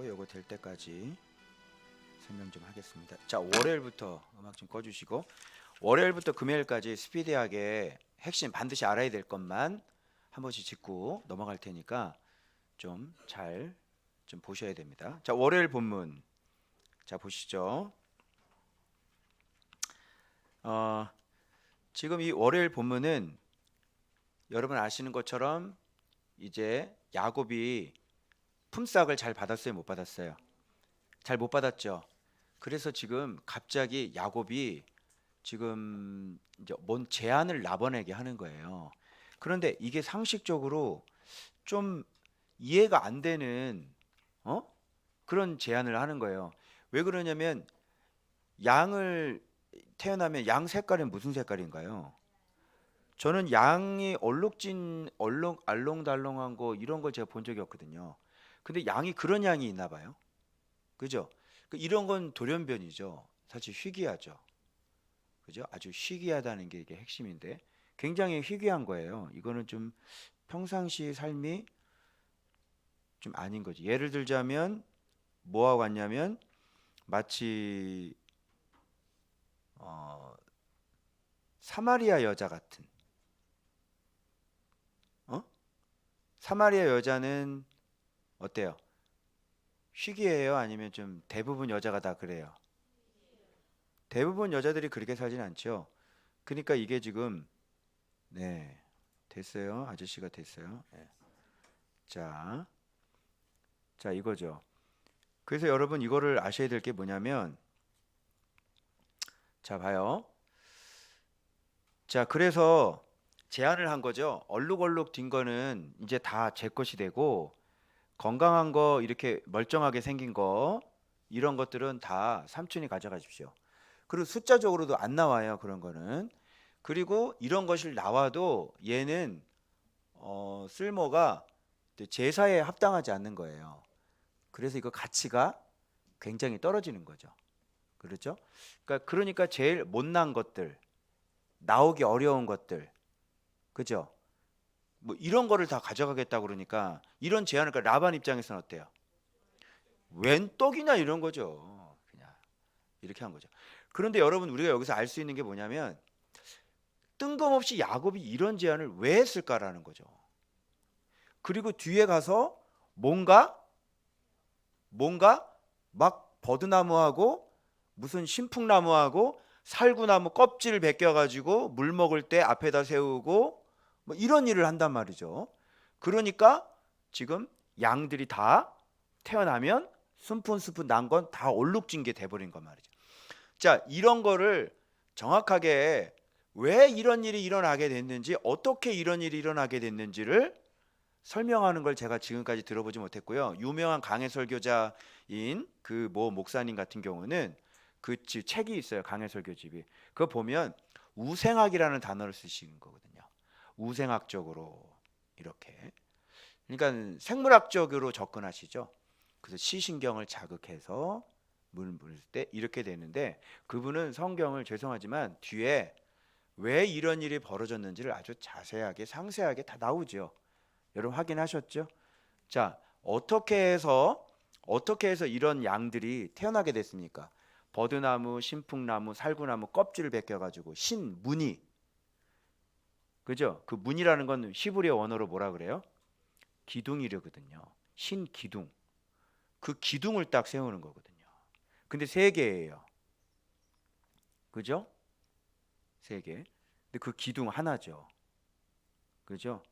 하고 요거 될 때까지 설명 좀 하겠습니다. 자, 월요일부터 음악 좀 꺼주시고 월요일부터 금요일까지 스피디하게 핵심 반드시 알아야 될 것만 한 번씩 짚고 넘어갈 테니까 좀 잘 좀 보셔야 됩니다. 자, 월요일 본문 자 보시죠. 지금 이 월요일 본문은 여러분 아시는 것처럼 이제 야곱이 품삯을 잘 받았어요, 못 받았어요? 잘 못 받았죠. 그래서 지금 갑자기 야곱이 지금 이제 뭔 제안을 라반에게 하는 거예요. 그런데 이게 상식적으로 좀 이해가 안 되는 그런 제안을 하는 거예요. 왜 그러냐면 양을 태어나면 양 색깔은 무슨 색깔인가요? 저는 양이 알록달록한 거 이런 걸 제가 본 적이 없거든요. 근데 양이 그런 양이 있나 봐요. 그죠? 이런 건 돌연변이죠. 사실 희귀하죠. 그죠? 아주 희귀하다는 게 이게 핵심인데 굉장히 희귀한 거예요. 이거는 좀 평상시 삶이 좀 아닌 거지. 예를 들자면 뭐하고 같냐면 마치 어, 사마리아 여자 같은 어? 사마리아 여자는 어때요? 희귀해요? 아니면 좀 대부분 여자가 다 그래요? 대부분 여자들이 그렇게 살진 않죠. 그러니까 이게 지금 네 됐어요. 아저씨가 됐어요. 네. 자, 자 이거죠. 그래서 여러분 이거를 아셔야 될 게 뭐냐면 자 봐요. 자 그래서 제안을 한 거죠. 얼룩얼룩 din 거는 이제 다 제 것이 되고 건강한 거 이렇게 멀쩡하게 생긴 거 이런 것들은 다 삼촌이 가져가십시오. 그리고 숫자적으로도 안 나와요. 그런 거는. 그리고 이런 것이 나와도 얘는 쓸모가 제사에 합당하지 않는 거예요. 그래서 이거 가치가 굉장히 떨어지는 거죠. 그렇죠? 그러니까 제일 못난 것들, 나오기 어려운 것들, 그죠? 뭐 이런 거를 다 가져가겠다 그러니까 이런 제안을 라반 입장에서는 어때요? 웬 떡이냐 이런 거죠. 그냥 이렇게 한 거죠. 그런데 여러분 우리가 여기서 알 수 있는 게 뭐냐면 뜬금없이 야곱이 이런 제안을 왜 했을까라는 거죠. 그리고 뒤에 가서 뭔가 막 버드나무하고 무슨 신풍나무하고 살구나무 껍질을 벗겨 가지고 물 먹을 때 앞에다 세우고 뭐 이런 일을 한단 말이죠. 그러니까 지금 양들이 다 태어나면 순푼순푼 난 건 다 얼룩진 게 돼버린 건 말이죠. 자, 이런 거를 정확하게 왜 이런 일이 일어나게 됐는지 어떻게 이런 일이 일어나게 됐는지를 설명하는 걸 제가 지금까지 들어보지 못했고요. 유명한 강해 설교자인 그 모 목사님 같은 경우는 그 책이 있어요. 강해 설교집이. 그거 보면 우생학이라는 단어를 쓰시는 거거든요. 우생학적으로 이렇게. 그러니까 생물학적으로 접근하시죠. 그래서 시신경을 자극해서 물 부을 때 이렇게 되는데 그분은 성경을 죄송하지만 뒤에 왜 이런 일이 벌어졌는지를 아주 자세하게 상세하게 다 나오죠. 여러분 확인하셨죠? 자, 어떻게 해서 이런 양들이 태어나게 됐습니까? 버드나무, 신풍나무, 살구나무 껍질을 벗겨가지고 신무늬, 그죠? 그 무늬라는 건 히브리어 원어로 뭐라 그래요? 기둥이려거든요. 신기둥. 그 기둥을 딱 세우는 거거든요. 근데 세 개예요. 그죠? 세 개. 근데 그 기둥 하나죠. 그죠?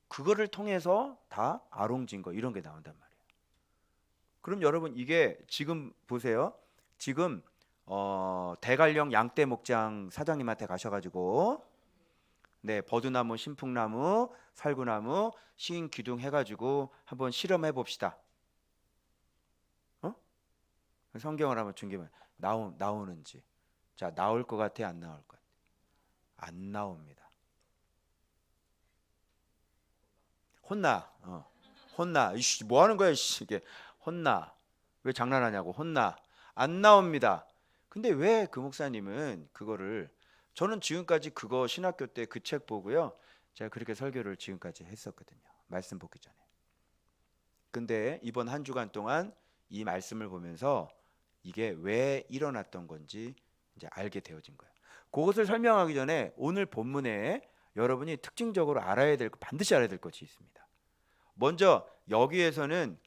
그거를 통해서 다 아롱진거 이런 게 나온단 말이에요. 그럼 여러분 이게 지금 보세요. 지금 대관령 양떼 목장 사장님한테 가셔가지고 네 버드나무, 신풍나무, 살구나무, 시인기둥 해가지고 한번 실험해 봅시다. 어? 성경을 한번 중계면 나오는지. 자 나올 것 같아 안 나올 것 같아? 안 나옵니다. 혼나. 혼나. 이씨 뭐 하는 거야 이씨 이게 혼나. 왜 장난하냐고 혼나. 안 나옵니다. 근데 왜 그 목사님은 그거를 저는 지금까지 그거 신학교 때 그 책 보고요. 제가 그렇게 설교를 지금까지 했었거든요. 말씀 보기 전에. 근데 이번 한 주간 동안 이 말씀을 보면서 이게 왜 일어났던 건지 이제 알게 되어진 거예요. 그것을 설명하기 전에 오늘 본문에 여러분이 특징적으로 알아야 될 반드시 알아야 될 것이 있습니다. 먼저 여기에서는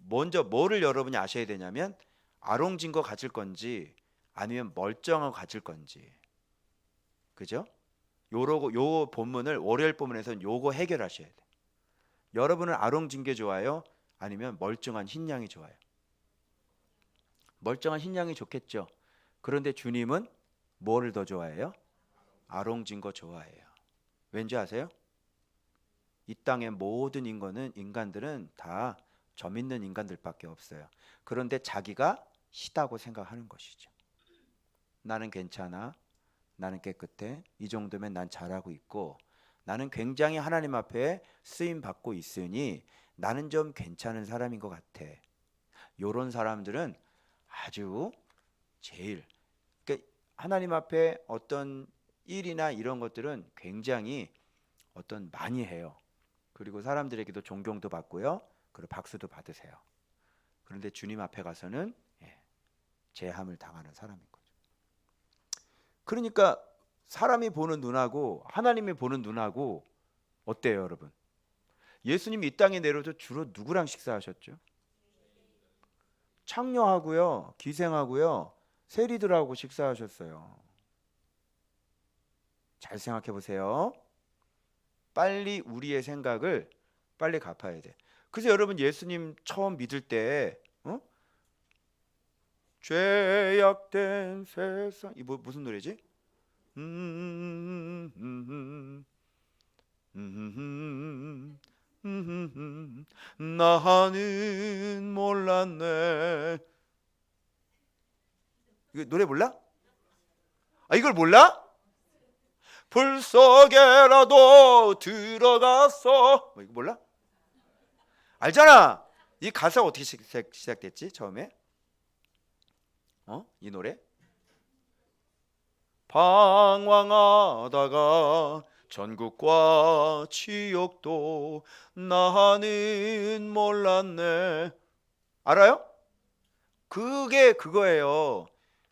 먼저 뭐를 여러분이 아셔야 되냐면 아롱진거 가질 건지 아니면 멀쩡하고 가질 건지, 그죠? 요 본문을 월요일 본문에서는 요거 해결하셔야 돼. 여러분은 아롱진게 좋아요? 아니면 멀쩡한 흰 양이 좋아요? 멀쩡한 흰 양이 좋겠죠. 그런데 주님은 뭐를 더 좋아해요? 아롱진거 좋아해요. 왠지 아세요? 이 땅의 모든 인간들은 다 점 있는 인간들밖에 없어요. 그런데 자기가 시다고 생각하는 것이죠. 나는 괜찮아. 나는 깨끗해. 이 정도면 난 잘하고 있고, 나는 굉장히 하나님 앞에 쓰임 받고 있으니 나는 좀 괜찮은 사람인 것 같아. 요런 사람들은 아주 제일, 그러니까 하나님 앞에 어떤 일이나 이런 것들은 굉장히 많이 해요. 그리고 사람들에게도 존경도 받고요. 그리고 박수도 받으세요. 그런데 주님 앞에 가서는 제함을 당하는 사람인 거죠. 그러니까 사람이 보는 눈하고 하나님이 보는 눈하고 어때요, 여러분? 예수님이 이 땅에 내려서 주로 누구랑 식사하셨죠? 창녀하고요, 기생하고요, 세리들하고 식사하셨어요. 잘 생각해 보세요. 빨리 우리의 생각을 빨리 갚아야 돼. 그래서 여러분 예수님 처음 믿을 때 죄악된 세상, 이 무슨 노래지? 나는 몰랐네. 이거 노래 몰라? 아, 이걸 몰라? 불 속에라도 들어갔어. 뭐 이거 몰라? 알잖아. 이 가사가 어떻게 시작됐지 처음에? 이 노래? 방황하다가 전국과 지옥도 나는 몰랐네. 알아요? 그게 그거예요.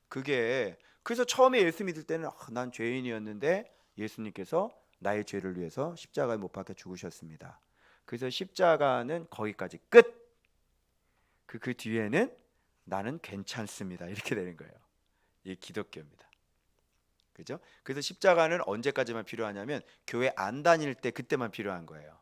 그게 그래서 처음에 예수 믿을 때는 난 죄인이었는데 예수님께서 나의 죄를 위해서 십자가에 못 박혀 죽으셨습니다. 그래서 십자가는 거기까지 끝. 그 뒤에는 나는 괜찮습니다. 이렇게 되는 거예요. 이 기독교입니다. 그죠? 그래서 십자가는 언제까지만 필요하냐면 교회 안 다닐 때 그때만 필요한 거예요.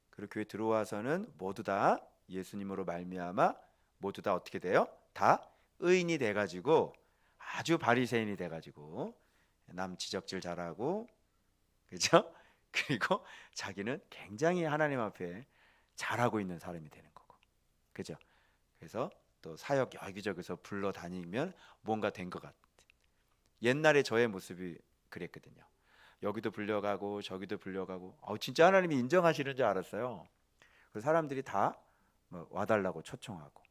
그리고 교회 들어와서는 모두 다 예수님으로 말미암아 모두 다 어떻게 돼요? 다 의인이 돼가지고 아주 바리새인이 돼가지고 남 지적질 잘하고, 그죠? 그리고 자기는 굉장히 하나님 앞에 잘하고 있는 사람이 되는 거고, 그죠? 그래서 또 사역 여기저기서 불러 다니면 뭔가 된 것 같아. 옛날에 저의 모습이 그랬거든요. 여기도 불려가고 저기도 불려가고, 진짜 하나님이 인정하시는 줄 알았어요. 그래서 사람들이 다 와달라고 초청하고,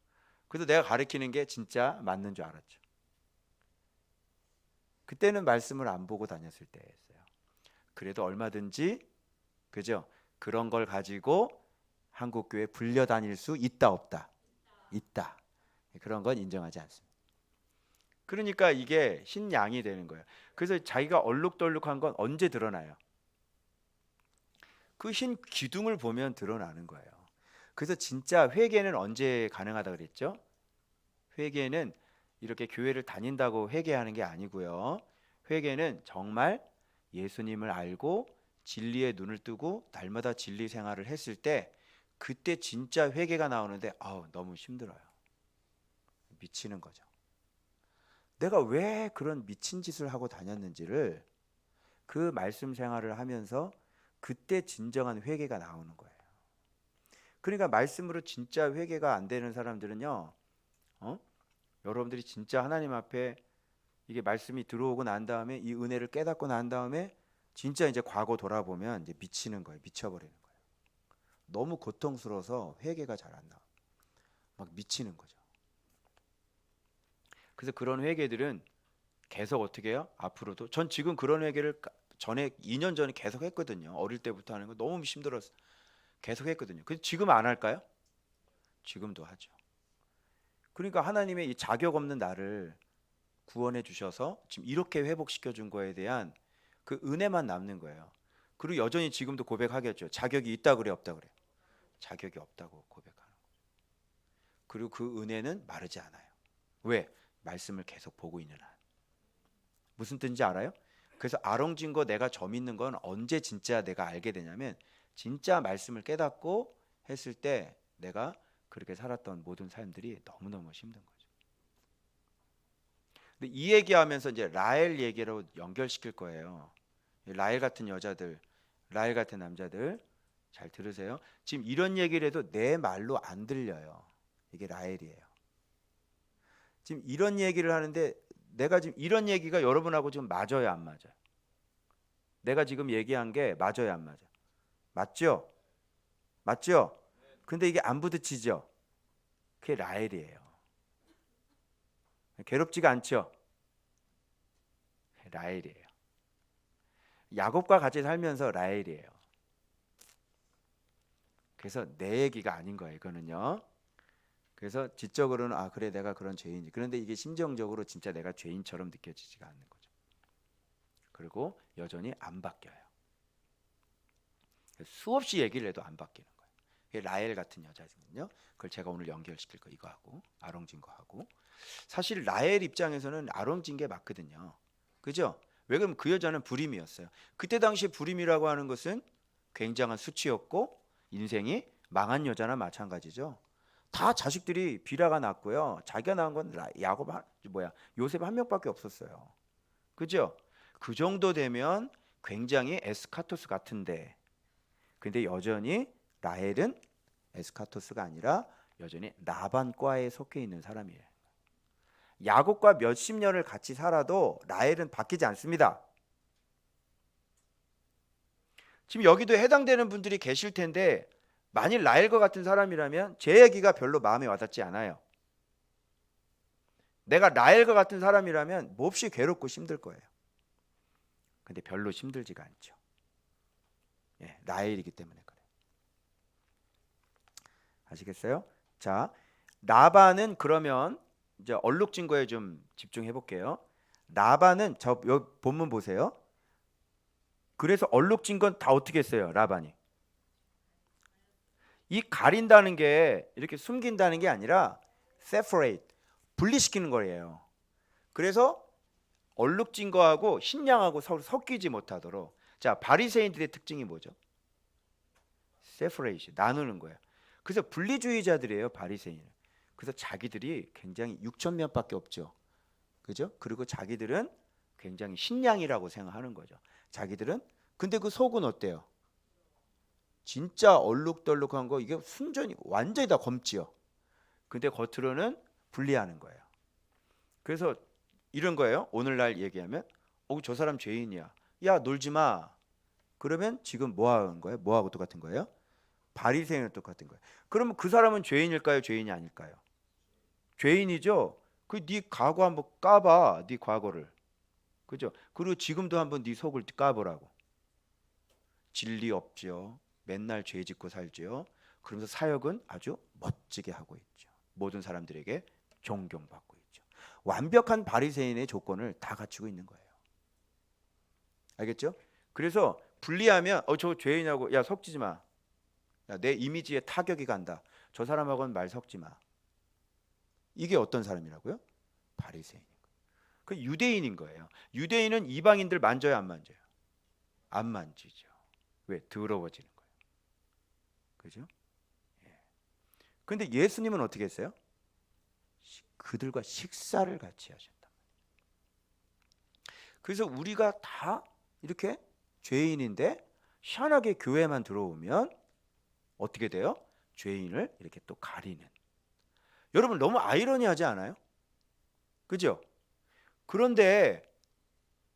그래서 내가 가르치는 게 진짜 맞는 줄 알았죠. 그때는 말씀을 안 보고 다녔을 때였어요. 그래도 얼마든지, 그죠? 그런 걸 가지고 한국교회 불려 다닐 수 있다 없다? 있다. 그런 건 인정하지 않습니다. 그러니까 이게 흰 양이 되는 거예요. 그래서 자기가 얼룩덜룩한 건 언제 드러나요? 그 흰 기둥을 보면 드러나는 거예요. 그래서 진짜 회개는 언제 가능하다 그랬죠? 회개는 이렇게 교회를 다닌다고 회개하는 게 아니고요. 회개는 정말 예수님을 알고 진리의 눈을 뜨고 날마다 진리 생활을 했을 때 그때 진짜 회개가 나오는데 너무 힘들어요. 미치는 거죠. 내가 왜 그런 미친 짓을 하고 다녔는지를 그 말씀 생활을 하면서 그때 진정한 회개가 나오는 거예요. 그러니까 말씀으로 진짜 회개가 안 되는 사람들은요, 여러분들이 진짜 하나님 앞에 이게 말씀이 들어오고 난 다음에 이 은혜를 깨닫고 난 다음에 진짜 이제 과거 돌아보면 이제 미치는 거예요. 미쳐버리는 거예요. 너무 고통스러워서 회개가 잘 안 나와. 막 미치는 거죠. 그래서 그런 회개들은 계속 어떻게 해요? 앞으로도 전 지금 그런 회개를 전에 2년 전에 계속 했거든요. 어릴 때부터 하는 거 너무 힘들었어. 계속 했거든요. 근데 지금 안 할까요? 지금도 하죠. 그러니까 하나님의 이 자격 없는 나를 구원해 주셔서 지금 이렇게 회복시켜 준 거에 대한 그 은혜만 남는 거예요. 그리고 여전히 지금도 고백하겠죠. 자격이 있다 그래, 없다 그래? 자격이 없다고 고백하는 거예요. 그리고 그 은혜는 마르지 않아요. 왜? 말씀을 계속 보고 있는 한. 무슨 뜻인지 알아요? 그래서 아롱진 거 내가 점 있는 건 언제 진짜 내가 알게 되냐면 진짜 말씀을 깨닫고 했을 때 내가 그렇게 살았던 모든 삶들이 너무너무 힘든 거죠. 근데 이 얘기하면서 이제 라헬 얘기로 연결시킬 거예요. 라헬 같은 여자들, 라헬 같은 남자들 잘 들으세요. 지금 이런 얘기를 해도 내 말로 안 들려요. 이게 라헬이에요. 지금 이런 얘기를 하는데 내가 지금 이런 얘기가 여러분하고 지금 맞아요, 안 맞아요? 내가 지금 얘기한 게 맞아요, 안 맞아요? 맞죠? 맞죠? 근데 이게 안 부딪히죠? 그게 라헬이에요. 괴롭지가 않죠? 라헬이에요. 야곱과 같이 살면서 라헬이에요. 그래서 내 얘기가 아닌 거예요, 이거는요. 그래서 지적으로는 아 그래 내가 그런 죄인이. 그런데 이게 심정적으로 진짜 내가 죄인처럼 느껴지지가 않는 거죠. 그리고 여전히 안 바뀌어요. 수없이 얘기를 해도 안 바뀌는 거예요. 이게 라헬 같은 여자거든요. 그걸 제가 오늘 연결시킬 거 이거하고 아롱진 거하고. 사실 라헬 입장에서는 아롱진 게 맞거든요. 그죠? 왜 그러면 그 여자는 불임이었어요. 그때 당시 불임이라고 하는 것은 굉장한 수치였고 인생이 망한 여자나 마찬가지죠. 다 자식들이 비라가 났고요. 자기가 낳은 건 야곱 요셉 한 명밖에 없었어요. 그죠? 그 정도 되면 굉장히 에스카토스 같은데 근데 여전히 라헬은 에스카토스가 아니라 여전히 라반과에 속해 있는 사람이에요. 야곱과 몇십 년을 같이 살아도 라헬은 바뀌지 않습니다. 지금 여기도 해당되는 분들이 계실 텐데 만일 라헬과 같은 사람이라면 제 얘기가 별로 마음에 와닿지 않아요. 내가 라헬과 같은 사람이라면 몹시 괴롭고 힘들 거예요. 근데 별로 힘들지가 않죠. 예, 라헬이기 때문에 그래요. 아시겠어요? 자, 라반은 그러면 이제 얼룩진 거에 좀 집중해 볼게요. 라반은 저 여기 본문 보세요. 그래서 얼룩진 건 다 어떻게 했어요? 라반이. 이 가린다는 게 이렇게 숨긴다는 게 아니라 separate, 분리시키는 거예요. 그래서 얼룩진 거하고 흰 양하고 서로 섞이지 못하도록. 자, 바리새인들의 특징이 뭐죠? separate, 나누는 거예요. 그래서 분리주의자들이에요, 바리새인은. 그래서 자기들이 굉장히 6천 명밖에 없죠. 그죠? 그리고 자기들은 굉장히 흰 양이라고 생각하는 거죠. 자기들은 근데 그 속은 어때요? 진짜 얼룩덜룩한 거 이게 순전히 완전히 다 검지요. 근데 겉으로는 분리하는 거예요. 그래서 이런 거예요. 오늘날 얘기하면 저 사람 죄인이야. 야 놀지 마. 그러면 지금 뭐 하는 거예요? 뭐하고 똑같은 거예요? 바리새인과 똑같은 거예요. 그러면 그 사람은 죄인일까요? 죄인이 아닐까요? 죄인이죠. 그 네 과거 한번 까봐. 네 과거를. 그죠? 그리고 지금도 한번 네 속을 까보라고. 진리 없죠. 맨날 죄 짓고 살죠. 그러면서 사역은 아주 멋지게 하고 있죠. 모든 사람들에게 존경받고 있죠. 완벽한 바리새인의 조건을 다 갖추고 있는 거예요. 알겠죠? 그래서 분리하면 저 죄인하고 야 섞이지 마. 야, 내 이미지에 타격이 간다. 저 사람하고는 말 섞지 마. 이게 어떤 사람이라고요? 바리새인. 그 유대인인 거예요. 유대인은 이방인들 만져요, 안 만져요? 안 만지죠. 왜? 더러워지는 거예요. 그죠? 예. 근데 예수님은 어떻게 했어요? 그들과 식사를 같이 하셨다. 그래서 우리가 다 이렇게 죄인인데 희한하게 교회만 들어오면 어떻게 돼요? 죄인을 이렇게 또 가리는. 여러분 너무 아이러니하지 않아요? 그죠? 그런데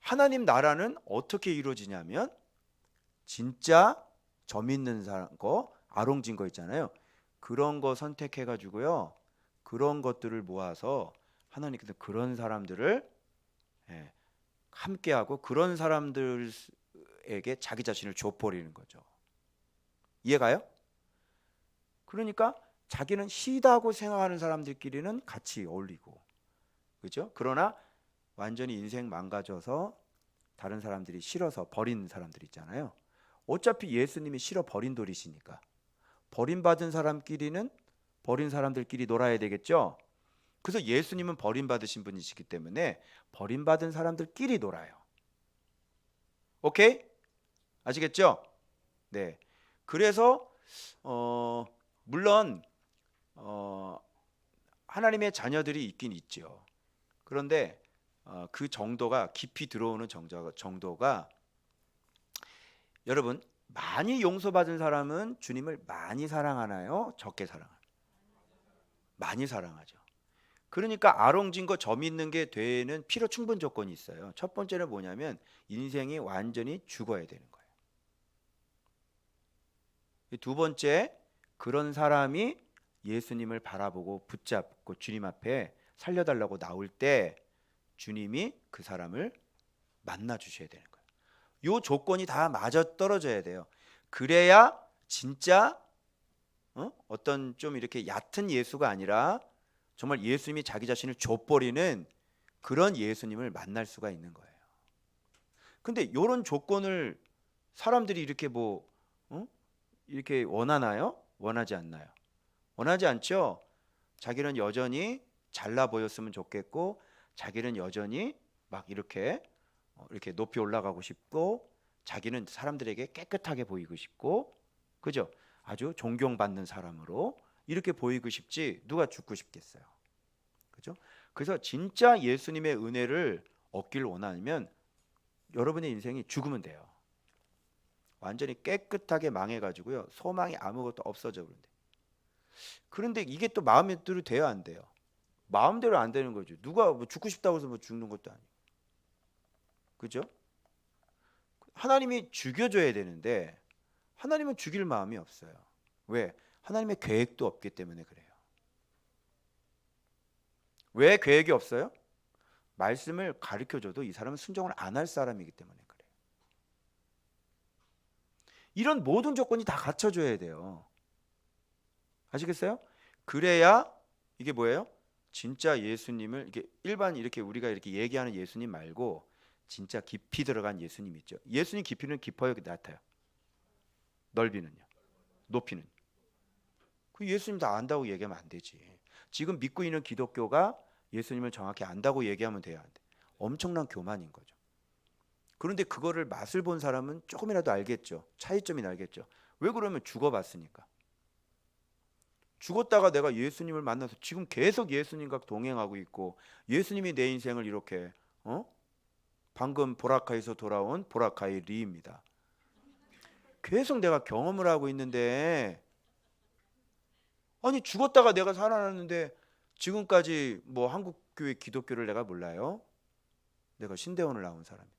하나님 나라는 어떻게 이루어지냐면 진짜 점 있는 사람 거 아롱진 거 있잖아요. 그런 거 선택해 가지고요. 그런 것들을 모아서 하나님께서 그런 사람들을 함께하고 그런 사람들에게 자기 자신을 줘버리는 거죠. 이해가요? 그러니까 자기는 희다고 생각하는 사람들끼리는 같이 어울리고, 그죠? 그러나 완전히 인생 망가져서 다른 사람들이 싫어서 버린 사람들 있잖아요. 어차피 예수님이 싫어 버린 돌이시니까 버림받은 사람끼리는 버린 사람들끼리 놀아야 되겠죠. 그래서 예수님은 버림받으신 분이시기 때문에 버림받은 사람들끼리 놀아요. 오케이? 아시겠죠? 네. 그래서 물론 하나님의 자녀들이 있긴 있죠. 그런데 그 정도가 깊이 들어오는 정도가 여러분, 많이 용서받은 사람은 주님을 많이 사랑하나요? 적게 사랑하나요? 많이 사랑하죠. 그러니까 아롱진거 점 있는 게 되는 필요 충분 조건이 있어요. 첫 번째는 뭐냐면 인생이 완전히 죽어야 되는 거예요. 두 번째, 그런 사람이 예수님을 바라보고 붙잡고 주님 앞에 살려달라고 나올 때 주님이 그 사람을 만나 주셔야 되는 거예요. 요 조건이 다 맞아떨어져야 돼요. 그래야 진짜 어떤 좀 이렇게 얕은 예수가 아니라 정말 예수님이 자기 자신을 줘버리는 그런 예수님을 만날 수가 있는 거예요. 근데 이런 조건을 사람들이 이렇게 이렇게 원하나요? 원하지 않나요? 원하지 않죠. 자기는 여전히 잘나 보였으면 좋겠고, 자기는 여전히 막 이렇게 높이 올라가고 싶고, 자기는 사람들에게 깨끗하게 보이고 싶고, 그죠? 아주 존경받는 사람으로 이렇게 보이고 싶지 누가 죽고 싶겠어요. 그죠? 그래서 진짜 예수님의 은혜를 얻길 원하면 여러분의 인생이 죽으면 돼요. 완전히 깨끗하게 망해가지고요, 소망이 아무것도 없어져 버린대. 그런데 이게 또 마음대로 돼야 안 돼요. 마음대로 안 되는 거죠. 누가 뭐 죽고 싶다고 해서 뭐 죽는 것도 아니고, 그죠? 하나님이 죽여줘야 되는데 하나님은 죽일 마음이 없어요. 왜? 하나님의 계획도 없기 때문에 그래요. 왜 계획이 없어요? 말씀을 가르쳐줘도 이 사람은 순종을 안 할 사람이기 때문에 그래요. 이런 모든 조건이 다 갖춰줘야 돼요. 아시겠어요? 그래야 이게 뭐예요? 진짜 예수님을 이게 일반 이렇게 우리가 이렇게 얘기하는 예수님 말고 진짜 깊이 들어간 예수님 있죠. 예수님 깊이는 깊어요, 낮아요? 넓이는요? 높이는? 그 예수님 다 안다고 얘기하면 안 되지. 지금 믿고 있는 기독교가 예수님을 정확히 안다고 얘기하면 돼야 돼. 엄청난 교만인 거죠. 그런데 그거를 맛을 본 사람은 조금이라도 알겠죠. 차이점이 알겠죠. 왜 그러면 죽어봤으니까. 죽었다가 내가 예수님을 만나서 지금 계속 예수님과 동행하고 있고 예수님이 내 인생을 이렇게 방금 보라카이에서 돌아온 보라카이 리입니다. 계속 내가 경험을 하고 있는데 아니 죽었다가 내가 살아났는데 지금까지 뭐 한국교회 기독교를 내가 몰라요? 내가 신대원을 나온 사람인데.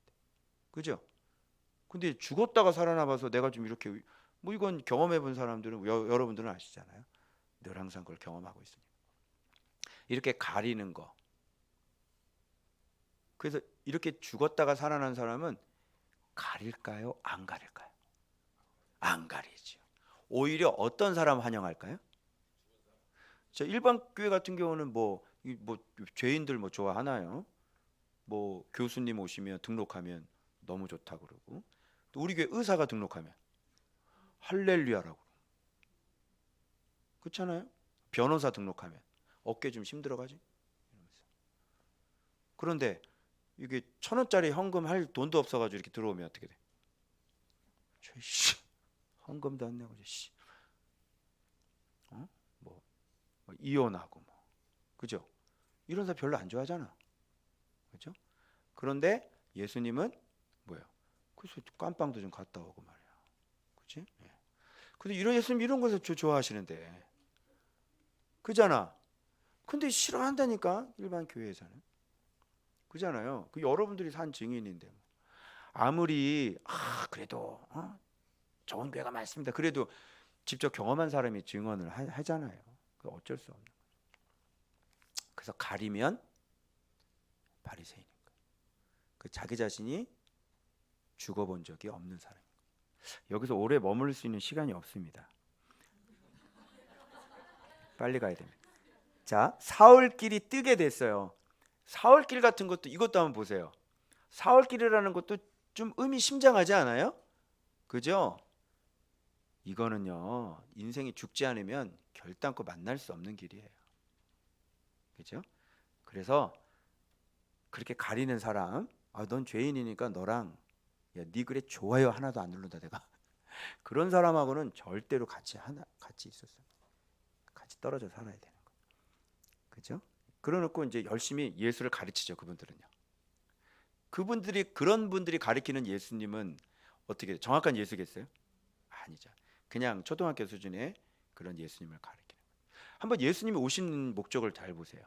그죠? 근데 죽었다가 살아나봐서 내가 좀 이렇게 뭐 이건 경험해 본 사람들은 여러분들은 아시잖아요. 늘 항상 그걸 경험하고 있으니까. 이렇게 가리는 거. 그래서 이렇게 죽었다가 살아난 사람은 가릴까요? 안 가릴까요? 안 가리죠. 오히려 어떤 사람 환영할까요? 저 일반 교회 같은 경우는 뭐 죄인들 뭐 좋아하나요? 뭐 교수님 오시면 등록하면 너무 좋다 그러고 또 우리 교회 의사가 등록하면 할렐루야라고 그렇잖아요. 변호사 등록하면 어깨 좀 힘들어가지. 그런데 이게 1,000원짜리 헌금 할 돈도 없어가지고 이렇게 들어오면 어떻게 돼? 씨, 헌금도 안 내고 씨, 뭐 이혼하고 뭐 그죠? 이런 사람 별로 안 좋아하잖아, 그죠? 그런데 예수님은 뭐예요? 그래서 깜빵도 좀 갔다 오고 말이야, 그렇지? 예. 근데 이런 예수님 이런 것을 좋아하시는데, 그잖아. 근데 싫어한다니까 일반 교회에서는, 그잖아요. 그 여러분들이 산 증인인데 뭐. 아무리 그래도 좋은 교회가 많습니다. 그래도 직접 경험한 사람이 증언을 하잖아요. 그 어쩔 수 없는. 그래서 가리면 바리새인인 거예요. 그 자기 자신이 죽어본 적이 없는 사람. 여기서 오래 머무를 수 있는 시간이 없습니다. 빨리 가야 됩니다. 자, 사흘길이 뜨게 됐어요. 사흘길 같은 것도 이것도 한번 보세요. 사흘길이라는 것도 좀 의미심장하지 않아요? 그죠? 이거는요, 인생이 죽지 않으면 결단코 만날 수 없는 길이에요. 그죠? 그래서 그렇게 가리는 사람, 넌 죄인이니까 너랑 네 글에 좋아요 하나도 안 누른다 내가. 그런 사람하고는 절대로 같이 있었어요. 같이 떨어져 살아야 되는 거. 그죠? 그러놓고 이제 열심히 예수를 가르치죠. 그분들은요. 그런 분들이 가리키는 예수님은 어떻게 정확한 예수겠어요? 아니죠. 그냥 초등학교 수준의 그런 예수님을 가리키는 거예요. 한번 예수님이 오신 목적을 잘 보세요.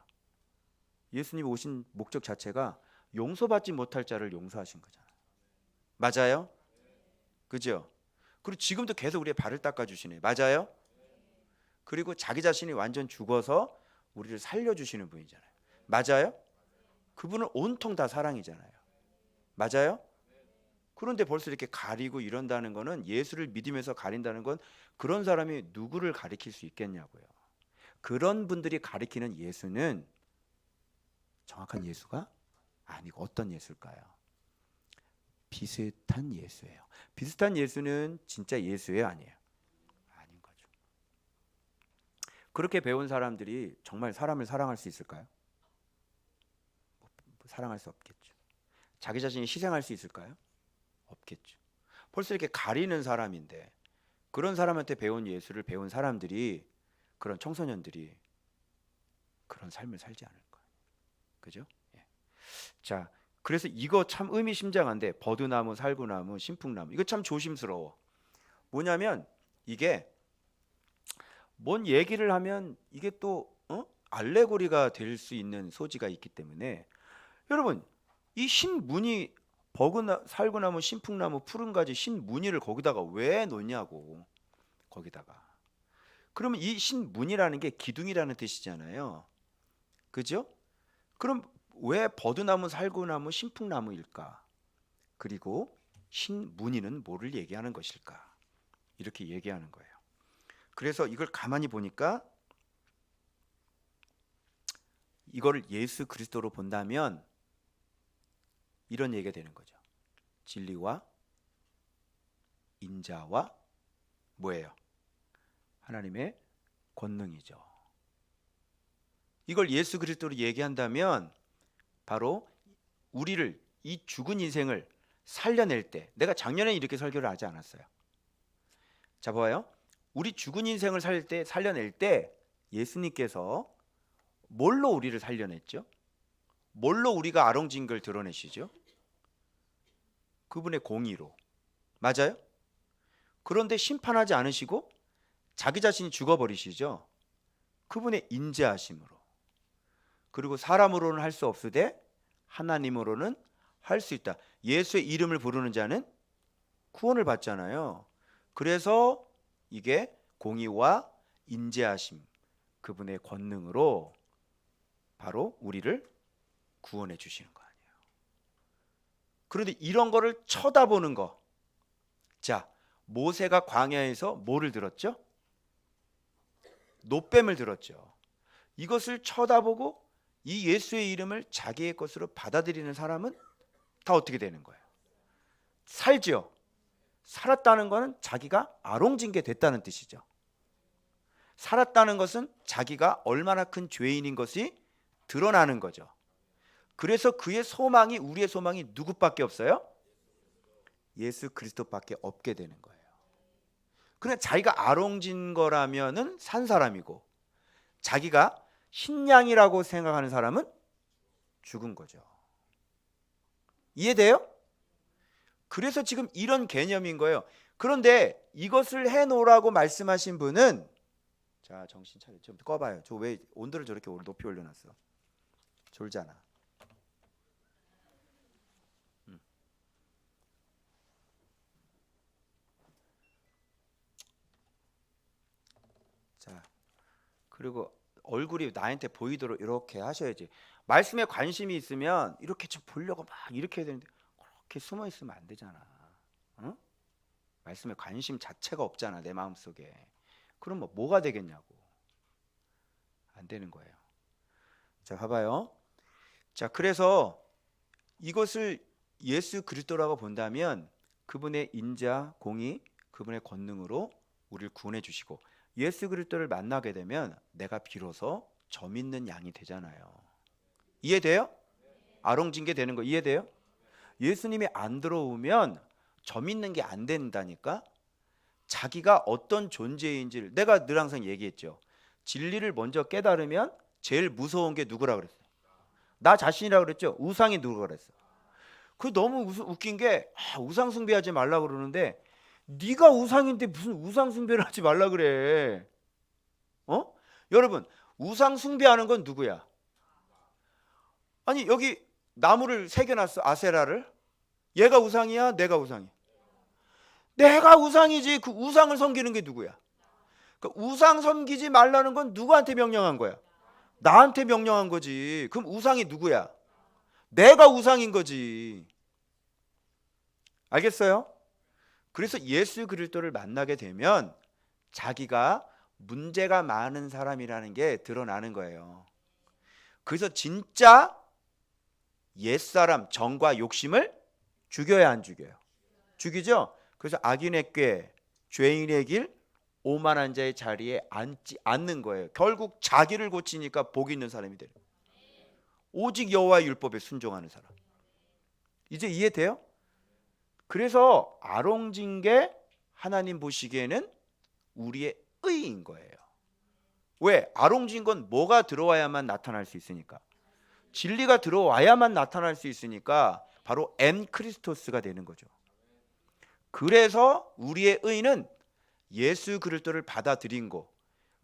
예수님이 오신 목적 자체가 용서받지 못할 자를 용서하신 거잖아요. 맞아요? 그죠? 그리고 지금도 계속 우리의 발을 닦아주시네. 맞아요? 그리고 자기 자신이 완전 죽어서 우리를 살려주시는 분이잖아요. 맞아요? 그분은 온통 다 사랑이잖아요. 맞아요? 그런데 벌써 이렇게 가리고 이런다는 거는, 예수를 믿으면서 가린다는 건 그런 사람이 누구를 가리킬 수 있겠냐고요. 그런 분들이 가리키는 예수는 정확한 예수가 아니고 어떤 예수일까요? 비슷한 예수예요. 비슷한 예수는 진짜 예수예요, 아니에요? 아닌 거죠. 그렇게 배운 사람들이 정말 사람을 사랑할 수 있을까요? 사랑할 수 없겠죠. 자기 자신이 희생할 수 있을까요? 없겠죠. 벌써 이렇게 가리는 사람인데, 그런 사람한테 배운 예수를 배운 사람들이, 그런 청소년들이 그런 삶을 살지 않을 거예요. 그죠? 예. 자, 그래서 이거 참 의미심장한데, 버드나무, 살구나무, 신풍나무, 이거 참 조심스러워. 뭐냐면 이게 뭔 얘기를 하면 이게 또 알레고리가 될 수 있는 소지가 있기 때문에, 여러분, 이 신무늬, 살구나무, 신풍나무, 푸른가지, 신무늬를 거기다가 왜 놓냐고. 거기다가. 그러면 이 신무늬라는 게 기둥이라는 뜻이잖아요. 그죠? 그럼 왜 버드나무, 살구나무, 신풍나무일까? 그리고 신무늬는 뭐를 얘기하는 것일까? 이렇게 얘기하는 거예요. 그래서 이걸 가만히 보니까 이거를 예수 그리스도로 본다면 이런 얘기가 되는 거죠. 진리와 인자와 뭐예요? 하나님의 권능이죠. 이걸 예수 그리스도로 얘기한다면 바로 우리를, 이 죽은 인생을 살려낼 때, 내가 작년에 이렇게 설교를 하지 않았어요. 자, 봐요. 우리 죽은 인생을 살려낼 때 예수님께서 뭘로 우리를 살려냈죠? 뭘로 우리가 아롱진 걸 드러내시죠? 그분의 공의로. 맞아요? 그런데 심판하지 않으시고 자기 자신이 죽어버리시죠? 그분의 인자하심으로. 그리고 사람으로는 할 수 없으되 하나님으로는 할 수 있다. 예수의 이름을 부르는 자는 구원을 받잖아요. 그래서 이게 공의와 인자하심, 그분의 권능으로 바로 우리를 구원해 주시는 거 아니에요. 그런데 이런 거를 쳐다보는 거. 자, 모세가 광야에서 뭐를 들었죠? 노뱀을 들었죠. 이것을 쳐다보고 이 예수의 이름을 자기의 것으로 받아들이는 사람은 다 어떻게 되는 거예요? 살죠. 살았다는 것은 자기가 아롱진 게 됐다는 뜻이죠. 살았다는 것은 자기가 얼마나 큰 죄인인 것이 드러나는 거죠. 그래서 그의 소망이, 우리의 소망이 누구밖에 없어요? 예수 그리스도밖에 없게 되는 거예요. 그냥 자기가 아롱진 거라면은 산 사람이고, 자기가 신양이라고 생각하는 사람은 죽은 거죠. 이해돼요? 그래서 지금 이런 개념인 거예요. 그런데 이것을 해놓으라고 말씀하신 분은, 자, 정신 차려. 좀 꺼봐요. 저 왜 온도를 저렇게 높이 올려놨어? 졸잖아. 자, 그리고 얼굴이 나한테 보이도록 이렇게 하셔야지. 말씀에 관심이 있으면 이렇게 좀 보려고 막 이렇게 해야 되는데, 그렇게 숨어 있으면 안 되잖아. 어? 말씀에 관심 자체가 없잖아, 내 마음속에. 그럼 뭐가 되겠냐고. 안 되는 거예요. 자, 봐봐요. 자, 그래서 이것을 예수 그리스도라고 본다면 그분의 인자, 공의, 그분의 권능으로 우리를 구원해 주시고 예수 그리스도를 만나게 되면 내가 비로소 점 있는 양이 되잖아요. 이해돼요? 아롱징계 되는 거 이해돼요? 예수님이 안 들어오면 점 있는 게 안 된다니까. 자기가 어떤 존재인지를 내가 늘 항상 얘기했죠. 진리를 먼저 깨달으면 제일 무서운 게 누구라 그랬어요? 나 자신이라 그랬죠. 우상이 누구라 그랬어? 그 너무 웃긴 게 우상 숭배하지 말라 그러는데 네가 우상인데 무슨 우상 숭배를 하지 말라 그래? 어? 여러분, 우상 숭배하는 건 누구야? 아니 여기 나무를 새겨놨어. 아세라를. 얘가 우상이야? 내가 우상이야? 내가 우상이지. 그 우상을 섬기는 게 누구야? 그 우상 섬기지 말라는 건 누구한테 명령한 거야? 나한테 명령한 거지. 그럼 우상이 누구야? 내가 우상인 거지. 알겠어요? 그래서 예수 그리스도를 만나게 되면 자기가 문제가 많은 사람이라는 게 드러나는 거예요. 그래서 진짜 옛사람 정과 욕심을 죽여야 안 죽여요? 죽이죠. 그래서 악인의 꾀, 죄인의 길, 오만한 자의 자리에 앉지 않는 거예요. 결국 자기를 고치니까 복 있는 사람이 돼요. 오직 여호와의 율법에 순종하는 사람. 이제 이해돼요? 그래서 아롱징계 하나님 보시기에는 우리의 의인 거예요. 왜? 아롱진 건 뭐가 들어와야만 나타날 수 있으니까. 진리가 들어와야만 나타날 수 있으니까 바로 엠 크리스토스가 되는 거죠. 그래서 우리의 의는 예수 그리스도를 받아들인 거,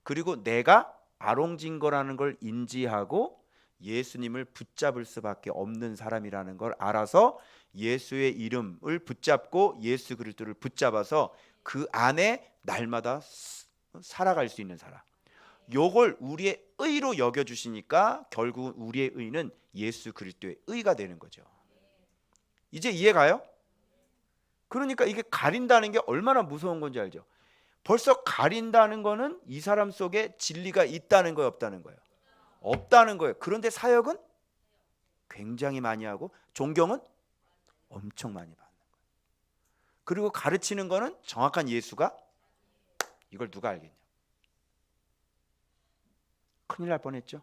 그리고 내가 아롱진 거라는 걸 인지하고 예수님을 붙잡을 수밖에 없는 사람이라는 걸 알아서 예수의 이름을 붙잡고 예수 그리스도를 붙잡아서 그 안에 날마다 살아갈 수 있는 사람. 요걸 우리의 의로 여겨주시니까 결국은 우리의 의는 예수 그리스도의 의가 되는 거죠. 이제 이해가요? 그러니까 이게 가린다는 게 얼마나 무서운 건지 알죠? 벌써 가린다는 거는 이 사람 속에 진리가 있다는 거예요, 없다는 거예요? 없다는 거예요. 그런데 사역은 굉장히 많이 하고 존경은 엄청 많이 받는 거예요. 그리고 가르치는 거는 정확한 예수가, 이걸 누가 알겠냐? 큰일 날 뻔했죠.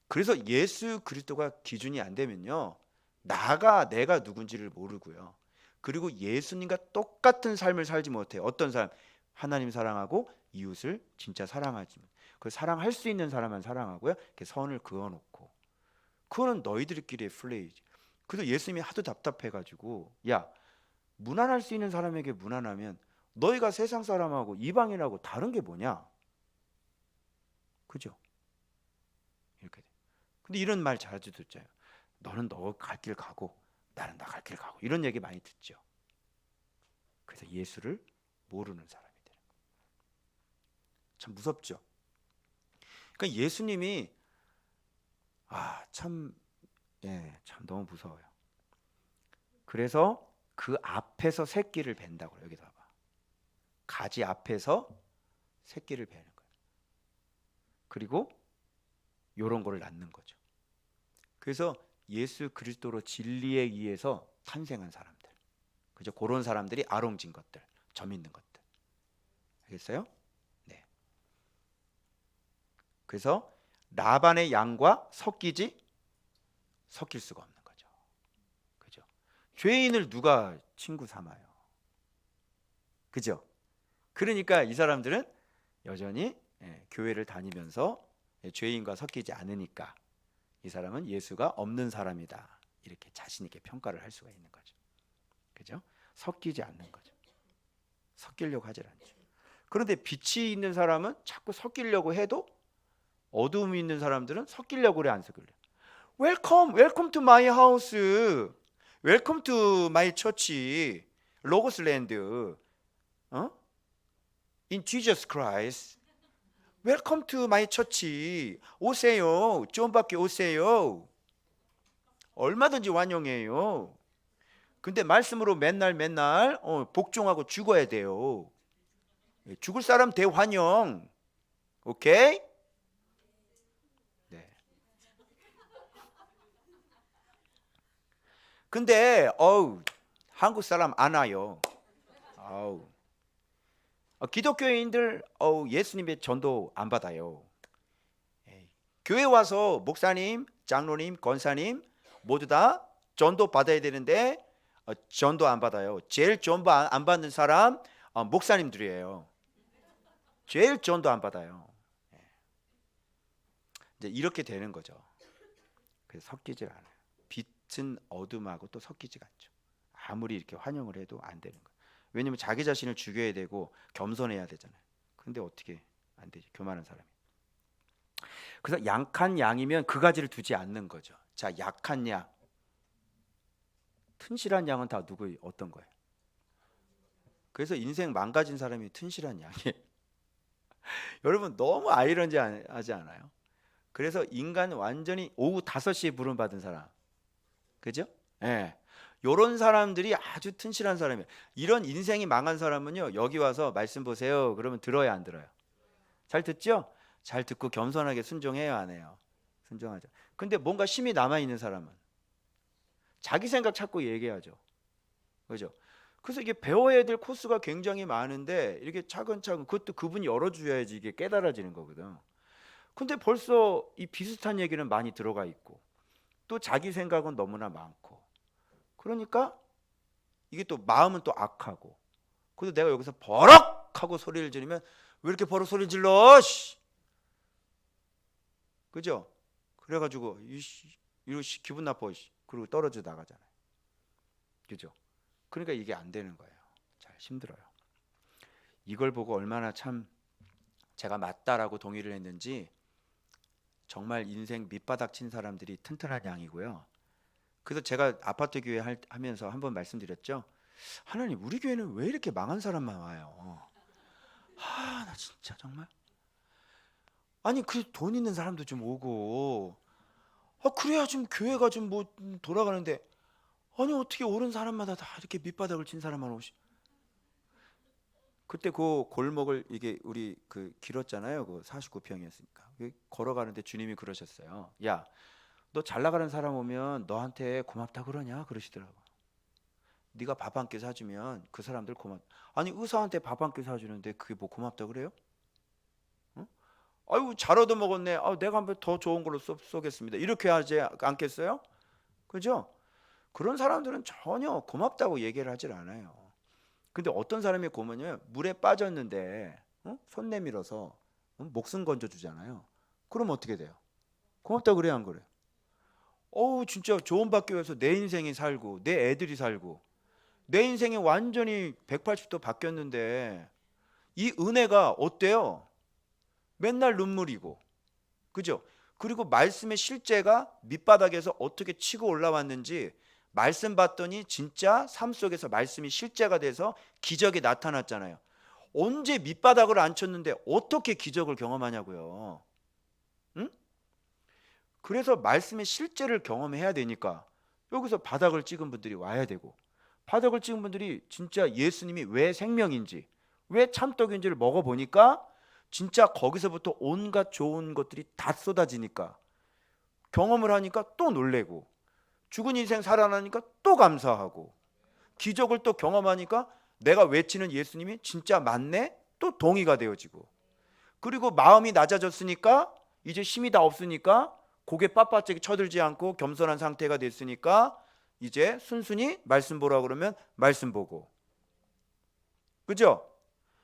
그래서 예수 그리스도가 기준이 안 되면요, 내가 누군지를 모르고요, 그리고 예수님과 똑같은 삶을 살지 못해요. 어떤 삶? 하나님 사랑하고 이웃을 진짜 사랑하지. 그 사랑할 수 있는 사람만 사랑하고요, 이렇게 선을 그어놓고. 그거는 너희들끼리의 플레이지. 그래서 예수님이 하도 답답해가지고, 야, 무난할 수 있는 사람에게 무난하면 너희가 세상 사람하고 이방인하고 다른 게 뭐냐? 그죠? 이렇게 돼. 근데 이런 말 자주 듣잖아요. 너는 너 갈 길 가고 나는 나 갈 길 가고, 이런 얘기 많이 듣죠. 그래서 예수를 모르는 사람이 되는 거예요. 참 무섭죠. 그러니까 예수님이 참 너무 무서워요. 그래서 그 앞에서 새끼를 벤다고요. 여기 봐봐. 가지 앞에서 새끼를 베는 거예요. 그리고 요런 거를 낳는 거죠. 그래서 예수 그리스도로 진리에 의해서 탄생한 사람들, 그죠? 그런 사람들이 아롱진 것들, 점 있는 것들. 알겠어요? 네. 그래서 라반의 양과 섞일 수가 없는 거죠. 그죠? 죄인을 누가 친구 삼아요? 그죠? 그러니까 이 사람들은 여전히 교회를 다니면서 죄인과 섞이지 않으니까 이 사람은 예수가 없는 사람이다, 이렇게 자신 있게 평가를 할 수가 있는 거죠. 그죠? 섞이지 않는 거죠. 섞이려고 하질 않죠. 그런데 빛이 있는 사람은 자꾸 섞이려고 해도 어두움이 있는 사람들은 섞이려고 그래, 안 섞이려? 웰컴 투 마이 하우스, 웰컴 투 마이 처치, 로고스랜드, in Jesus Christ, 웰컴 투 마이 처치, 오세요, 존밖에 오세요. 얼마든지 환영해요. 근데 말씀으로 맨날 복종하고 죽어야 돼요. 죽을 사람 대환영. 오케이? 네. 근데 한국 사람 안 와요. 기독교인들 예수님의 전도 안 받아요. 에이. 교회 와서 목사님, 장로님, 권사님 모두 다 전도 받아야 되는데 전도 안 받아요. 제일 전도 안 받는 사람 목사님들이에요. 제일 전도 안 받아요. 이제 이렇게 되는 거죠. 그래서 섞이질 않아요. 빛은 어둠하고 또 섞이지가 않죠. 아무리 이렇게 환영을 해도 안 되는 거예요. 왜냐면 자기 자신을 죽여야 되고 겸손해야 되잖아요. 근데 어떻게 안 되지? 교만한 사람이. 그래서 약한 양이면 그 가지를 두지 않는 거죠. 자, 약한 양. 튼실한 양은 다 어떤 거예요? 그래서 인생 망가진 사람이 튼실한 양이에요. 여러분 너무 아이러니하지 않아요? 그래서 인간 완전히 오후 5시에 부름 받은 사람. 그죠? 예. 요런 사람들이 아주 튼실한 사람이에요. 이런 인생이 망한 사람은요, 여기 와서 말씀 보세요. 그러면 들어야 안 들어요? 잘 듣죠? 잘 듣고 겸손하게 순종해요, 안 해요? 순종하죠. 근데 뭔가 힘이 남아 있는 사람은 자기 생각 찾고 얘기하죠. 그죠? 그래서 이게 배워야 될 코스가 굉장히 많은데 이렇게 차근차근 그것도 그분이 열어줘야지 이게 깨달아지는 거거든. 근데 벌써 이 비슷한 얘기는 많이 들어가 있고 또 자기 생각은 너무나 많고 그러니까 이게 또 마음은 또 악하고 그래서 내가 여기서 버럭 하고 소리를 지르면 왜 이렇게 버럭 소리를 질러? 그죠? 그래가지고 이러 기분 나빠. 그리고 떨어져 나가잖아요. 그죠? 그러니까 이게 안 되는 거예요. 잘 힘들어요. 이걸 보고 얼마나 참 제가 맞다라고 동의를 했는지 정말 인생 밑바닥 친 사람들이 튼튼한 양이고요. 그래서 제가 아파트 교회 하면서 한번 말씀드렸죠. 하나님 우리 교회는 왜 이렇게 망한 사람만 와요? 나 진짜 정말 아니 그 돈 있는 사람도 좀 오고 그래야 좀 교회가 좀 뭐 돌아가는데 아니 어떻게 오른 사람마다 다 이렇게 밑바닥을 친 사람만 오시? 그때 그 골목을 이게 우리 그 길었잖아요. 그 49평이었으니까 걸어가는데 주님이 그러셨어요. 야, 너 잘 나가는 사람 오면 너한테 고맙다 그러냐? 그러시더라고. 네가 밥 한 끼 사주면 그 사람들 고맙. 아니 의사한테 밥 한 끼 사주는데 그게 뭐 고맙다 그래요? 응? 아유 잘 얻어먹었네. 내가 한번 더 좋은 걸로 쏘겠습니다. 이렇게 하지 않겠어요? 그죠? 그런 사람들은 전혀 고맙다고 얘기를 하질 않아요. 근데 어떤 사람이 고마냐? 물에 빠졌는데 손 내밀어서 목숨 건져 주잖아요. 그럼 어떻게 돼요? 고맙다고 그래야 안 그래요? 진짜 좋은 밖에 와서 내 인생이 살고 내 애들이 살고 내 인생이 완전히 180도 바뀌었는데 이 은혜가 어때요? 맨날 눈물이고 그죠? 그리고 말씀의 실제가 밑바닥에서 어떻게 치고 올라왔는지 말씀 봤더니 진짜 삶 속에서 말씀이 실제가 돼서 기적이 나타났잖아요. 언제 밑바닥을 안 쳤는데 어떻게 기적을 경험하냐고요. 응? 그래서 말씀의 실제를 경험해야 되니까 여기서 바닥을 찍은 분들이 와야 되고 바닥을 찍은 분들이 진짜 예수님이 왜 생명인지 왜 참떡인지를 먹어보니까 진짜 거기서부터 온갖 좋은 것들이 다 쏟아지니까 경험을 하니까 또 놀래고 죽은 인생 살아나니까 또 감사하고 기적을 또 경험하니까 내가 외치는 예수님이 진짜 맞네 또 동의가 되어지고 그리고 마음이 낮아졌으니까 이제 힘이 다 없으니까 고개 빳빳하게 쳐들지 않고 겸손한 상태가 됐으니까 이제 순순히 말씀 보라 그러면 말씀 보고 그죠?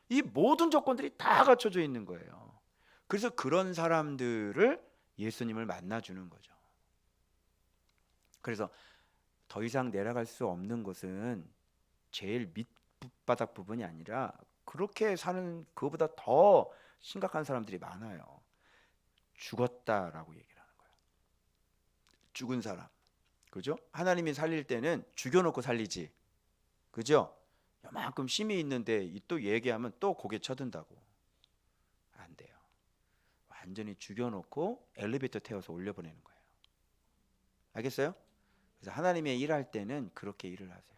이 모든 조건들이 다 갖춰져 있는 거예요. 그래서 그런 사람들을 예수님을 만나주는 거죠. 그래서 더 이상 내려갈 수 없는 것은 제일 밑바닥 부분이 아니라 그렇게 사는 그보다 더 심각한 사람들이 많아요. 죽었다라고 얘기를 하는 거예요. 죽은 사람. 그죠? 하나님이 살릴 때는 죽여놓고 살리지. 그죠? 요만큼 힘이 있는데 또 얘기하면 또 고개 쳐든다고. 안 돼요. 완전히 죽여놓고 엘리베이터 태워서 올려보내는 거예요. 알겠어요? 그래서 하나님의 일할 때는 그렇게 일을 하세요.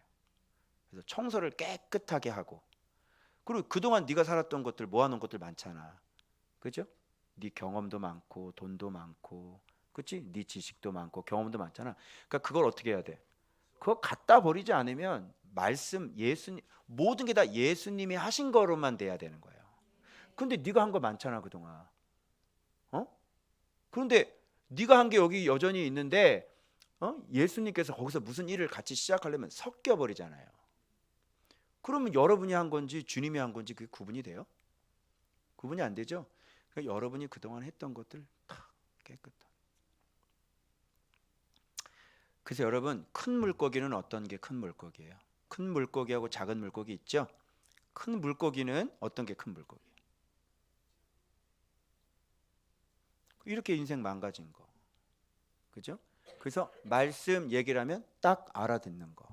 그래서 청소를 깨끗하게 하고 그리고 그동안 네가 살았던 것들 모아놓은 것들 많잖아. 그죠? 네 경험도 많고 돈도 많고, 그치? 네 지식도 많고 경험도 많잖아. 그러니까 그걸 어떻게 해야 돼? 그거 갖다 버리지 않으면 말씀, 예수님, 모든 게 다 예수님이 하신 거로만 돼야 되는 거예요. 근데 네가 한 거 많잖아 그동안. 어? 그런데 네가 한 게 여기 여전히 있는데, 예수님께서 거기서 무슨 일을 같이 시작하려면 섞여 버리잖아요. 그러면 여러분이 한 건지 주님이 한 건지 그게 구분이 돼요? 구분이 안 되죠. 그러니까 여러분이 그동안 했던 것들 다 깨끗한. 그래서 여러분, 큰 물고기는 어떤 게 큰 물고기예요? 큰 물고기하고 작은 물고기 있죠? 큰 물고기는 어떤 게 큰 물고기예요? 이렇게 인생 망가진 거. 그죠? 그래서 말씀 얘기를 하면 딱 알아듣는 거.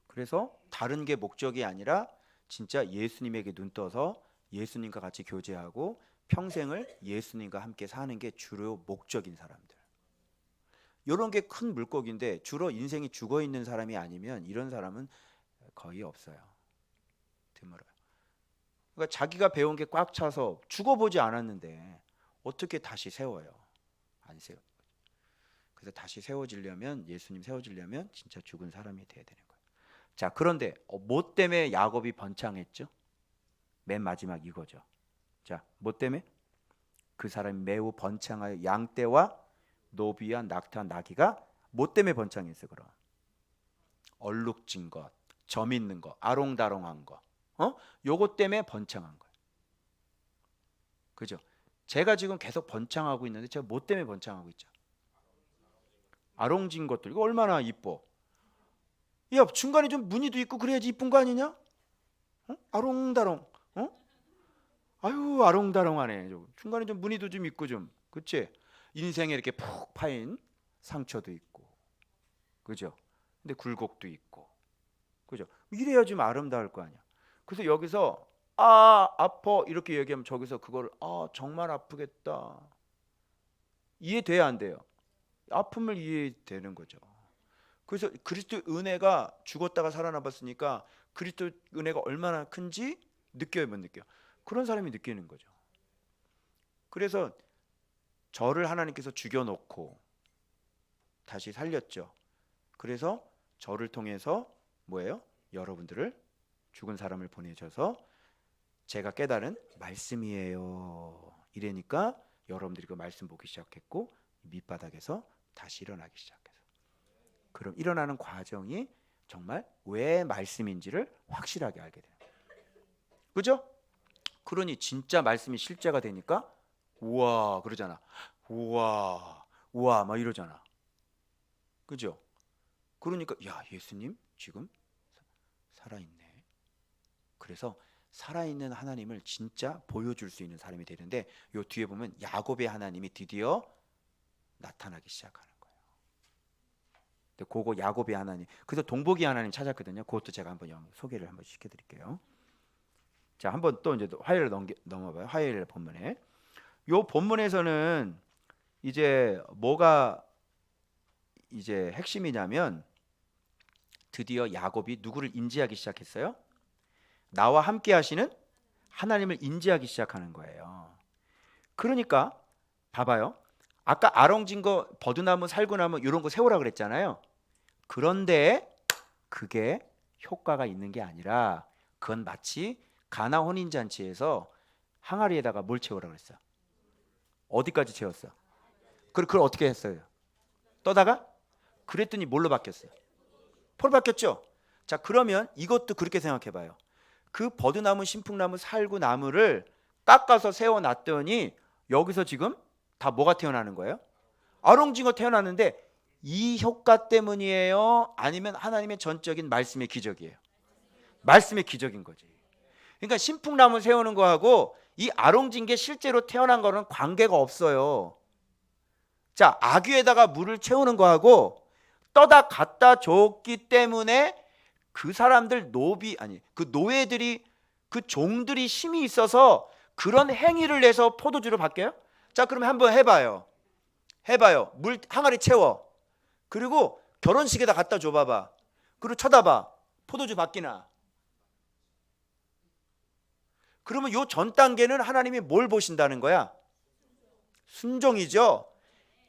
그래서 다른 게 목적이 아니라 진짜 예수님에게 눈 떠서 예수님과 같이 교제하고 평생을 예수님과 함께 사는 게 주로 목적인 사람들. 이런 게 큰 물고기인데 주로 인생이 죽어 있는 사람이 아니면 이런 사람은 거의 없어요. 드물어요. 그러니까 자기가 배운 게 꽉 차서 죽어보지 않았는데 어떻게 다시 세워요? 안 세워. 그래서 다시 세워지려면, 예수님 세워지려면 진짜 죽은 사람이 돼야 되는 거예요. 자, 그런데 뭐 때문에 야곱이 번창했죠? 맨 마지막 이거죠. 자, 뭐 때문에? 그 사람이 매우 번창하여 양떼와 노비와 낙타와 나귀가 뭐 때문에 번창했어? 그럼 얼룩진 것, 점 있는 거, 아롱다롱한 거, 요것 때문에 번창한 거예요. 그죠? 제가 지금 계속 번창하고 있는데 제가 뭐 때문에 번창하고 있죠? 아롱진 것들. 이거 얼마나 이뻐. 야, 중간에 좀 무늬도 있고 그래야지 이쁜 거 아니냐? 아롱다롱. 아유, 아롱다롱하네. 중간에 좀 무늬도 좀 있고 좀, 그치? 인생에 이렇게 푹 파인 상처도 있고, 그죠? 근데 굴곡도 있고, 그죠? 이래야 좀 아름다울 거 아니야. 그래서 여기서 아파 이렇게 얘기하면 저기서 그걸 정말 아프겠다 이해돼야 안 돼요? 아픔을 이해되는 거죠. 그래서 그리스도 은혜가 죽었다가 살아남았으니까 그리스도 은혜가 얼마나 큰지 느껴요, 못 느껴요? 그런 사람이 느끼는 거죠. 그래서 저를 하나님께서 죽여놓고 다시 살렸죠. 그래서 저를 통해서 뭐예요? 여러분들을, 죽은 사람을 보내셔서 제가 깨달은 말씀이에요. 이러니까 여러분들이 그 말씀 보기 시작했고 밑바닥에서 다시 일어나기 시작해서, 그럼 일어나는 과정이 정말 왜 말씀인지를 확실하게 알게 돼요. 그죠? 그러니 진짜 말씀이 실제가 되니까 우와 그러잖아. 우와 우와 막 이러잖아. 그죠? 그러니까 야, 예수님 지금 살아있네. 그래서 살아있는 하나님을 진짜 보여줄 수 있는 사람이 되는데, 요 뒤에 보면 야곱의 하나님이 드디어 나타나기 시작하는 거예요. 근데 그거 야곱의 하나님, 그래서 동복이 하나님 찾았거든요. 그것도 제가 한번 소개를 한번 시켜드릴게요. 자, 한번 또 이제 화요일에 넘어봐요. 화요일 본문에, 요 본문에서는 이제 뭐가 이제 핵심이냐면 드디어 야곱이 누구를 인지하기 시작했어요? 나와 함께 하시는 하나님을 인지하기 시작하는 거예요. 그러니까 봐봐요. 아까 아롱진 거, 버드나무, 살구나무 이런 거 세우라 그랬잖아요. 그런데 그게 효과가 있는 게 아니라 그건 마치 가나 혼인잔치에서 항아리에다가 뭘 채우라 그랬어? 어디까지 채웠어? 그걸 어떻게 했어요? 떠다가? 그랬더니 뭘로 바뀌었어요? 포로 바뀌었죠? 자, 그러면 이것도 그렇게 생각해 봐요. 그 버드나무, 신풍나무, 살구나무를 깎아서 세워놨더니 여기서 지금 다 뭐가 태어나는 거예요? 아롱징어 태어났는데 이 효과 때문이에요? 아니면 하나님의 전적인 말씀의 기적이에요? 말씀의 기적인 거지. 그러니까 신풍나무 세우는 거하고 이 아롱징계 실제로 태어난 거는 관계가 없어요. 자, 아귀에다가 물을 채우는 거하고 떠다 갖다 줬기 때문에 그 사람들 그 노예들이, 그 종들이 힘이 있어서 그런 행위를 내서 포도주로 바뀌어요? 자, 그러면 한번 해봐요. 물 항아리 채워. 그리고 결혼식에다 갖다 줘봐봐. 그리고 쳐다봐. 포도주 바뀌나? 그러면 요 전 단계는 하나님이 뭘 보신다는 거야? 순종이죠.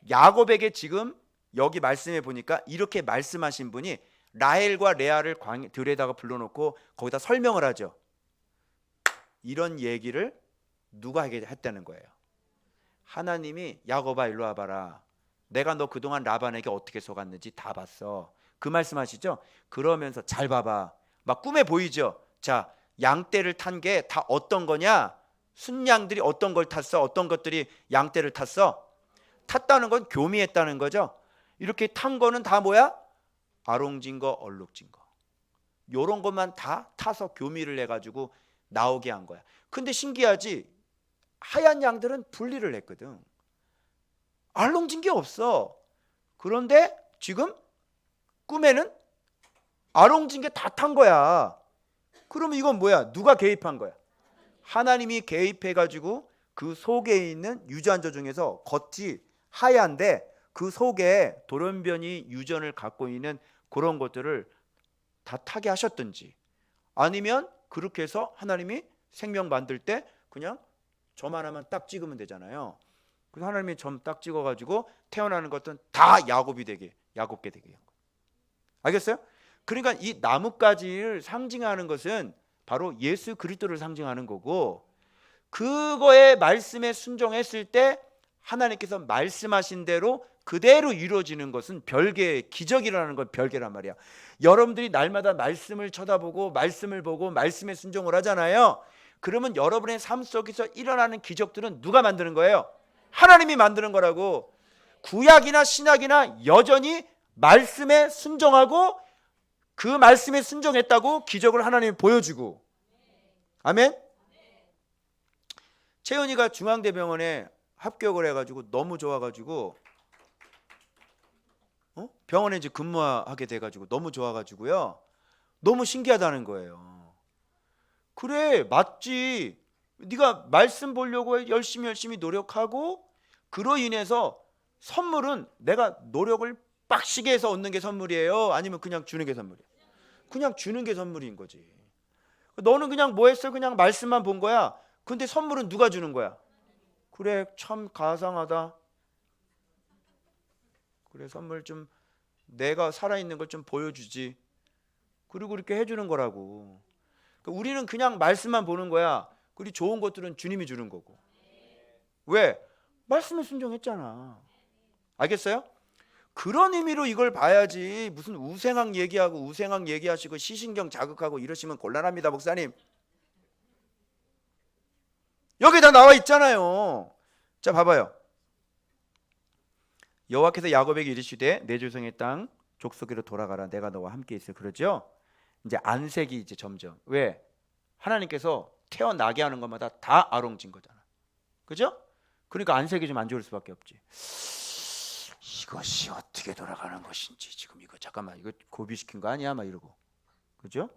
야곱에게 지금 여기 말씀해 보니까 이렇게 말씀하신 분이 라헬과 레아를 들에다가 불러놓고 거기다 설명을 하죠. 이런 얘기를 누가 하게 했다는 거예요? 하나님이 야곱아 일로 와봐라. 내가 너 그동안 라반에게 어떻게 속았는지 다 봤어. 그 말씀하시죠? 그러면서 잘 봐봐. 막 꿈에 보이죠? 자, 양떼를 탄 게 다 어떤 거냐? 순양들이 어떤 걸 탔어? 어떤 것들이 양떼를 탔어? 탔다는 건 교미했다는 거죠. 이렇게 탄 거는 다 뭐야? 아롱진 거, 얼룩진 거. 요런 것만 다 타서 교미를 해가지고 나오게 한 거야. 근데 신기하지? 하얀 양들은 분리를 했거든. 알롱진 게 없어. 그런데 지금 꿈에는 알롱진 게 다 탄 거야. 그러면 이건 뭐야? 누가 개입한 거야? 하나님이 개입해가지고 그 속에 있는 유전자 중에서 겉이 하얀데 그 속에 돌연변이 유전을 갖고 있는 그런 것들을 다 타게 하셨든지, 아니면 그렇게 해서 하나님이 생명 만들 때 그냥 점 하나만 딱 찍으면 되잖아요. 그래서 하나님이 점 딱 찍어가지고 태어나는 것들은 다 야곱이 되게, 야곱게 되게 한 거예요. 알겠어요? 그러니까 이 나뭇가지를 상징하는 것은 바로 예수 그리스도를 상징하는 거고, 그거의 말씀에 순종했을 때 하나님께서 말씀하신 대로 그대로 이루어지는 것은 별개의 기적이라는 건 별개란 말이야. 여러분들이 날마다 말씀을 쳐다보고 말씀을 보고 말씀에 순종을 하잖아요. 그러면 여러분의 삶 속에서 일어나는 기적들은 누가 만드는 거예요? 하나님이 만드는 거라고. 구약이나 신약이나 여전히 말씀에 순종하고 그 말씀에 순종했다고 기적을 하나님이 보여주고. 아멘. 채연이가 중앙대병원에 합격을 해가지고 너무 좋아가지고 병원에 이제 근무하게 돼가지고 너무 좋아가지고요, 너무 신기하다는 거예요. 그래, 맞지. 네가 말씀 보려고 열심히 노력하고 그로 인해서 선물은 내가 노력을 빡시게 해서 얻는 게 선물이에요? 아니면 그냥 주는 게 선물이에요? 그냥 주는 게 선물인 거지. 너는 그냥 뭐 했어? 그냥 말씀만 본 거야. 근데 선물은 누가 주는 거야? 그래, 참 가상하다. 그래, 선물 좀 내가 살아있는 걸 좀 보여주지. 그리고 이렇게 해주는 거라고. 그러니까 우리는 그냥 말씀만 보는 거야. 그리고 좋은 것들은 주님이 주는 거고. 왜? 말씀에 순종했잖아. 알겠어요? 그런 의미로 이걸 봐야지. 무슨 우생학 얘기하고 우생학 얘기하시고 시신경 자극하고 이러시면 곤란합니다, 목사님. 여기 다 나와 있잖아요. 자, 봐봐요. 여호와께서 야곱에게 이르시되 내 조상의 땅 족속으로 돌아가라. 내가 너와 함께 있을. 그러죠? 이제 안색이 이제 점점, 왜? 하나님께서 태어나게 하는 것마다 다 아롱진 거잖아. 그죠? 그러니까 안색이 좀 안 좋을 수밖에 없지. 이것이 어떻게 돌아가는 것인지 지금 이거 잠깐만, 이거 고비시킨 거 아니야? 막 이러고. 그죠?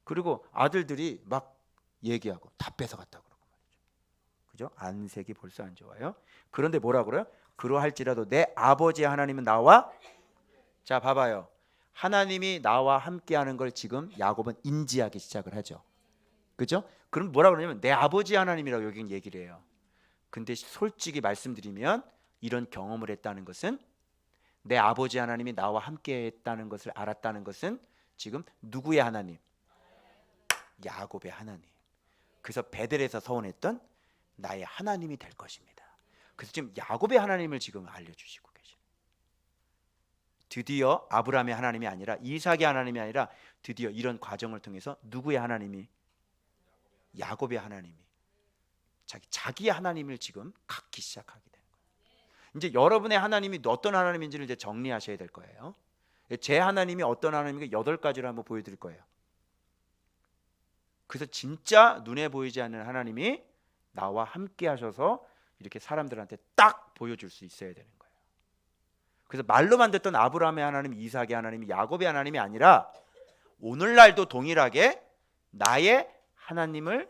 그리고 아들들이 막 얘기하고 다 뺏어갔다 그러고 말이죠. 그죠? 안색이 벌써 안 좋아요. 그런데 뭐라 그래요? 그러할지라도 내 아버지 하나님은 나와. 자, 봐봐요. 하나님이 나와 함께하는 걸 지금 야곱은 인지하기 시작을 하죠. 그죠? 그럼 뭐라 그러냐면 내 아버지 하나님이라고 여기 얘기를 해요. 근데 솔직히 말씀드리면 이런 경험을 했다는 것은, 내 아버지 하나님이 나와 함께했다는 것을 알았다는 것은 지금 누구의 하나님? 야곱의 하나님. 그래서 베델에서 서원했던 나의 하나님이 될 것입니다. 그래서 지금 야곱의 하나님을 지금 알려주시고 계십니다. 드디어 아브라함의 하나님이 아니라 이삭의 하나님이 아니라 드디어 이런 과정을 통해서 누구의 하나님이? 야곱의 하나님이 자기의 하나님을 지금 갖기 시작하게 되는 거예요. 이제 여러분의 하나님이 어떤 하나님인지를 이제 정리하셔야 될 거예요. 제 하나님이 어떤 하나님인가 8가지를 한번 보여드릴 거예요. 그래서 진짜 눈에 보이지 않는 하나님이 나와 함께 하셔서 이렇게 사람들한테 딱 보여줄 수 있어야 되는 거예요. 그래서 말로만 듣던 아브라함의 하나님, 이삭의 하나님이 야곱의 하나님이 아니라 오늘날도 동일하게 나의 하나님을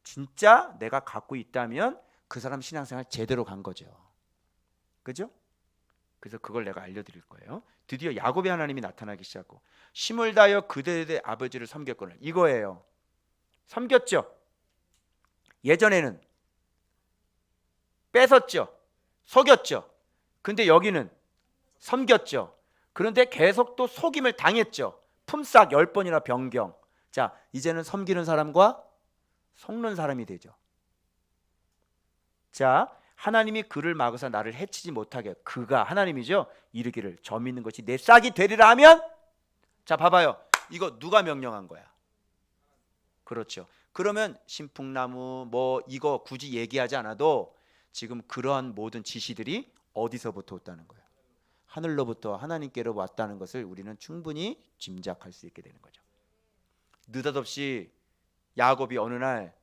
진짜 내가 갖고 있다면 그 사람 신앙생활 제대로 간 거죠. 그죠? 그래서 그걸 내가 알려드릴 거예요. 드디어 야곱의 하나님이 나타나기 시작하고, 힘을 다하여 그들의 아버지를 섬겼거늘. 이거예요. 섬겼죠. 예전에는 뺏었죠. 속였죠. 근데 여기는 섬겼죠. 그런데 계속 또 속임을 당했죠. 품삯 10번이나 변경. 자, 이제는 섬기는 사람과 속는 사람이 되죠. 자, 하나님이 그를 막으사 나를 해치지 못하게, 그가 하나님이죠, 이르기를 저 믿는 것이 내 싹이 되리라 하면, 자 봐봐요. 이거 누가 명령한 거야? 그렇죠. 그러면 신풍나무 뭐 이거 굳이 얘기하지 않아도 지금 그러한 모든 지시들이 어디서부터 왔다는 거예요? 하늘로부터 하나님께로 왔다는 것을 우리는 충분히 짐작할 수 있게 되는 거죠. 느닷없이 야곱이 어느 날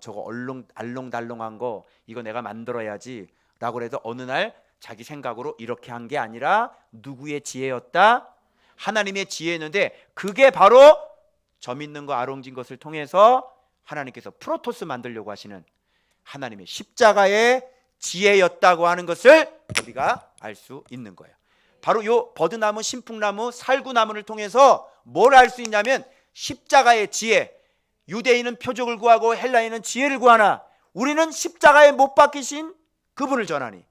저거 알롱달롱한 거 이거 내가 만들어야지 라고 해서 어느 날 자기 생각으로 이렇게 한 게 아니라 누구의 지혜였다? 하나님의 지혜였는데, 그게 바로 저 믿는 거 아롱진 것을 통해서 하나님께서 프로토스 만들려고 하시는 하나님의 십자가의 지혜였다고 하는 것을 우리가 알 수 있는 거예요. 바로 요 버드나무, 신풍나무, 살구나무를 통해서 뭘 알 수 있냐면 십자가의 지혜. 유대인은 표적을 구하고 헬라인은 지혜를 구하나 우리는 십자가에 못 박히신 그분을 전하니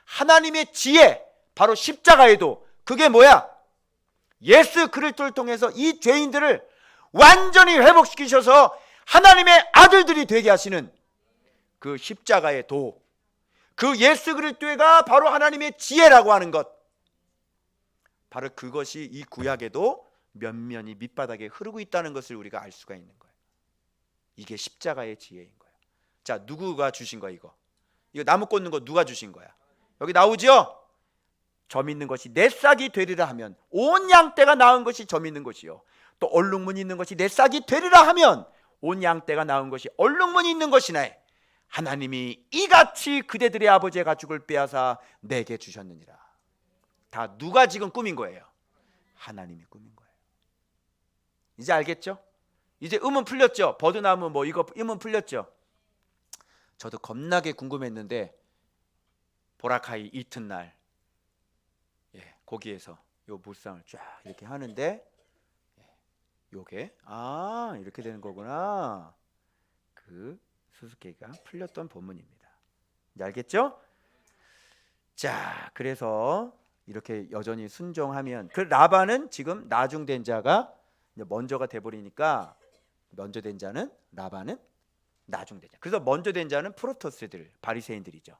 하나님의 지혜, 바로 십자가에도 그게 뭐야? 예수 그리스도를 통해서 이 죄인들을 완전히 회복시키셔서 하나님의 아들들이 되게 하시는 그 십자가의 도, 그 예수 그리스도가 바로 하나님의 지혜라고 하는 것, 바로 그것이 이 구약에도 면면이 밑바닥에 흐르고 있다는 것을 우리가 알 수가 있는 거예요. 이게 십자가의 지혜인 거예요. 자, 누구가 주신 거야? 이거 나무 꽂는 거 누가 주신 거야? 여기 나오죠? 저 믿는 것이 내 싹이 되리라 하면, 온 양떼가 낳은 것이 저 믿는 것이요, 또 얼룩무늬 있는 것이 내 싹이 되리라 하면 온 양떼가 낳은 것이 얼룩무늬 있는 것이네. 하나님이 이같이 그대들의 아버지의 가축을 빼앗아 내게 주셨느니라. 다 누가 지금 꾸민 거예요? 하나님이 꾸민 거예요. 이제 알겠죠? 이제 의문 풀렸죠? 버드나무 뭐 이거 의문 풀렸죠? 저도 겁나게 궁금했는데 보라카이 이튿날 거기에서 요 물상을 쫙 이렇게 하는데 요게 이렇게 되는 거구나. 그 수수께끼가 풀렸던 본문입니다. 이제 알겠죠? 자, 그래서 이렇게 여전히 순종하면, 그 라반은 지금 나중된 자가 먼저가 돼버리니까, 먼저 된 자는 라반은 나중된 자. 그래서 먼저 된 자는 프로토스들, 바리새인들이죠.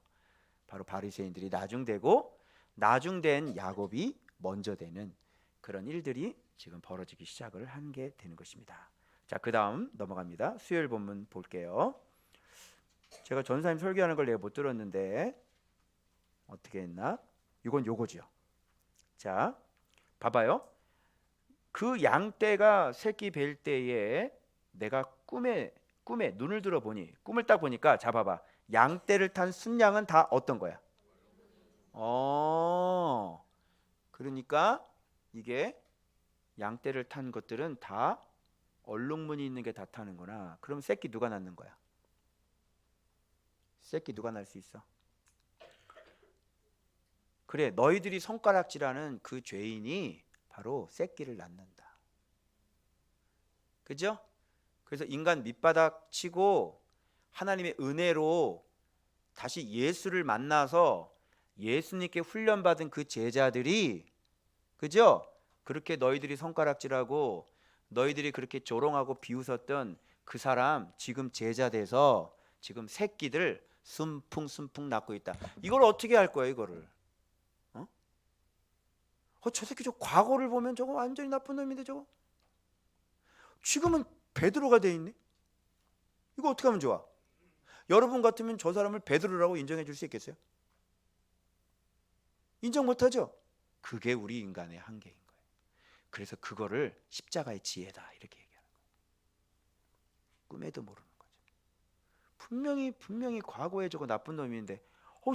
바로 바리새인들이 나중되고 나중된 야곱이 먼저 되는 그런 일들이 지금 벌어지기 시작을 한 게 되는 것입니다. 자, 그 다음 넘어갑니다. 수요일 본문 볼게요. 제가 전사님 설교하는 걸 내가 못 들었는데 어떻게 했나? 이건 요거죠. 자, 봐봐요. 그 양떼가 새끼 뵐 때에 내가 꿈에 눈을 들어 보니, 꿈을 딱 보니까, 자 봐봐, 양떼를 탄 순양은 다 어떤 거야? 그러니까 이게 양떼를 탄 것들은 다 얼룩무늬 있는 게 다 타는구나. 그럼 새끼 누가 낳는 거야? 새끼 누가 낳을 수 있어? 그래, 너희들이 손가락질하는 그 죄인이 바로 새끼를 낳는다. 그죠? 그래서 인간 밑바닥 치고 하나님의 은혜로 다시 예수를 만나서 예수님께 훈련받은 그 제자들이, 그죠? 그렇게 너희들이 손가락질하고 너희들이 그렇게 조롱하고 비웃었던 그 사람 지금 제자 돼서 지금 새끼들 순풍순풍 낳고 있다. 이걸 어떻게 할 거야, 이거를? 저 새끼 저 과거를 보면 저거 완전히 나쁜 놈인데 저거 지금은 베드로가 돼 있네. 이거 어떻게 하면 좋아? 여러분 같으면 저 사람을 베드로라고 인정해 줄 수 있겠어요? 인정 못하죠? 그게 우리 인간의 한계인 거예요. 그래서 그거를 십자가의 지혜다 이렇게 얘기하는 거예요. 꿈에도 모르는 거죠. 분명히 과거에 저거 나쁜 놈인데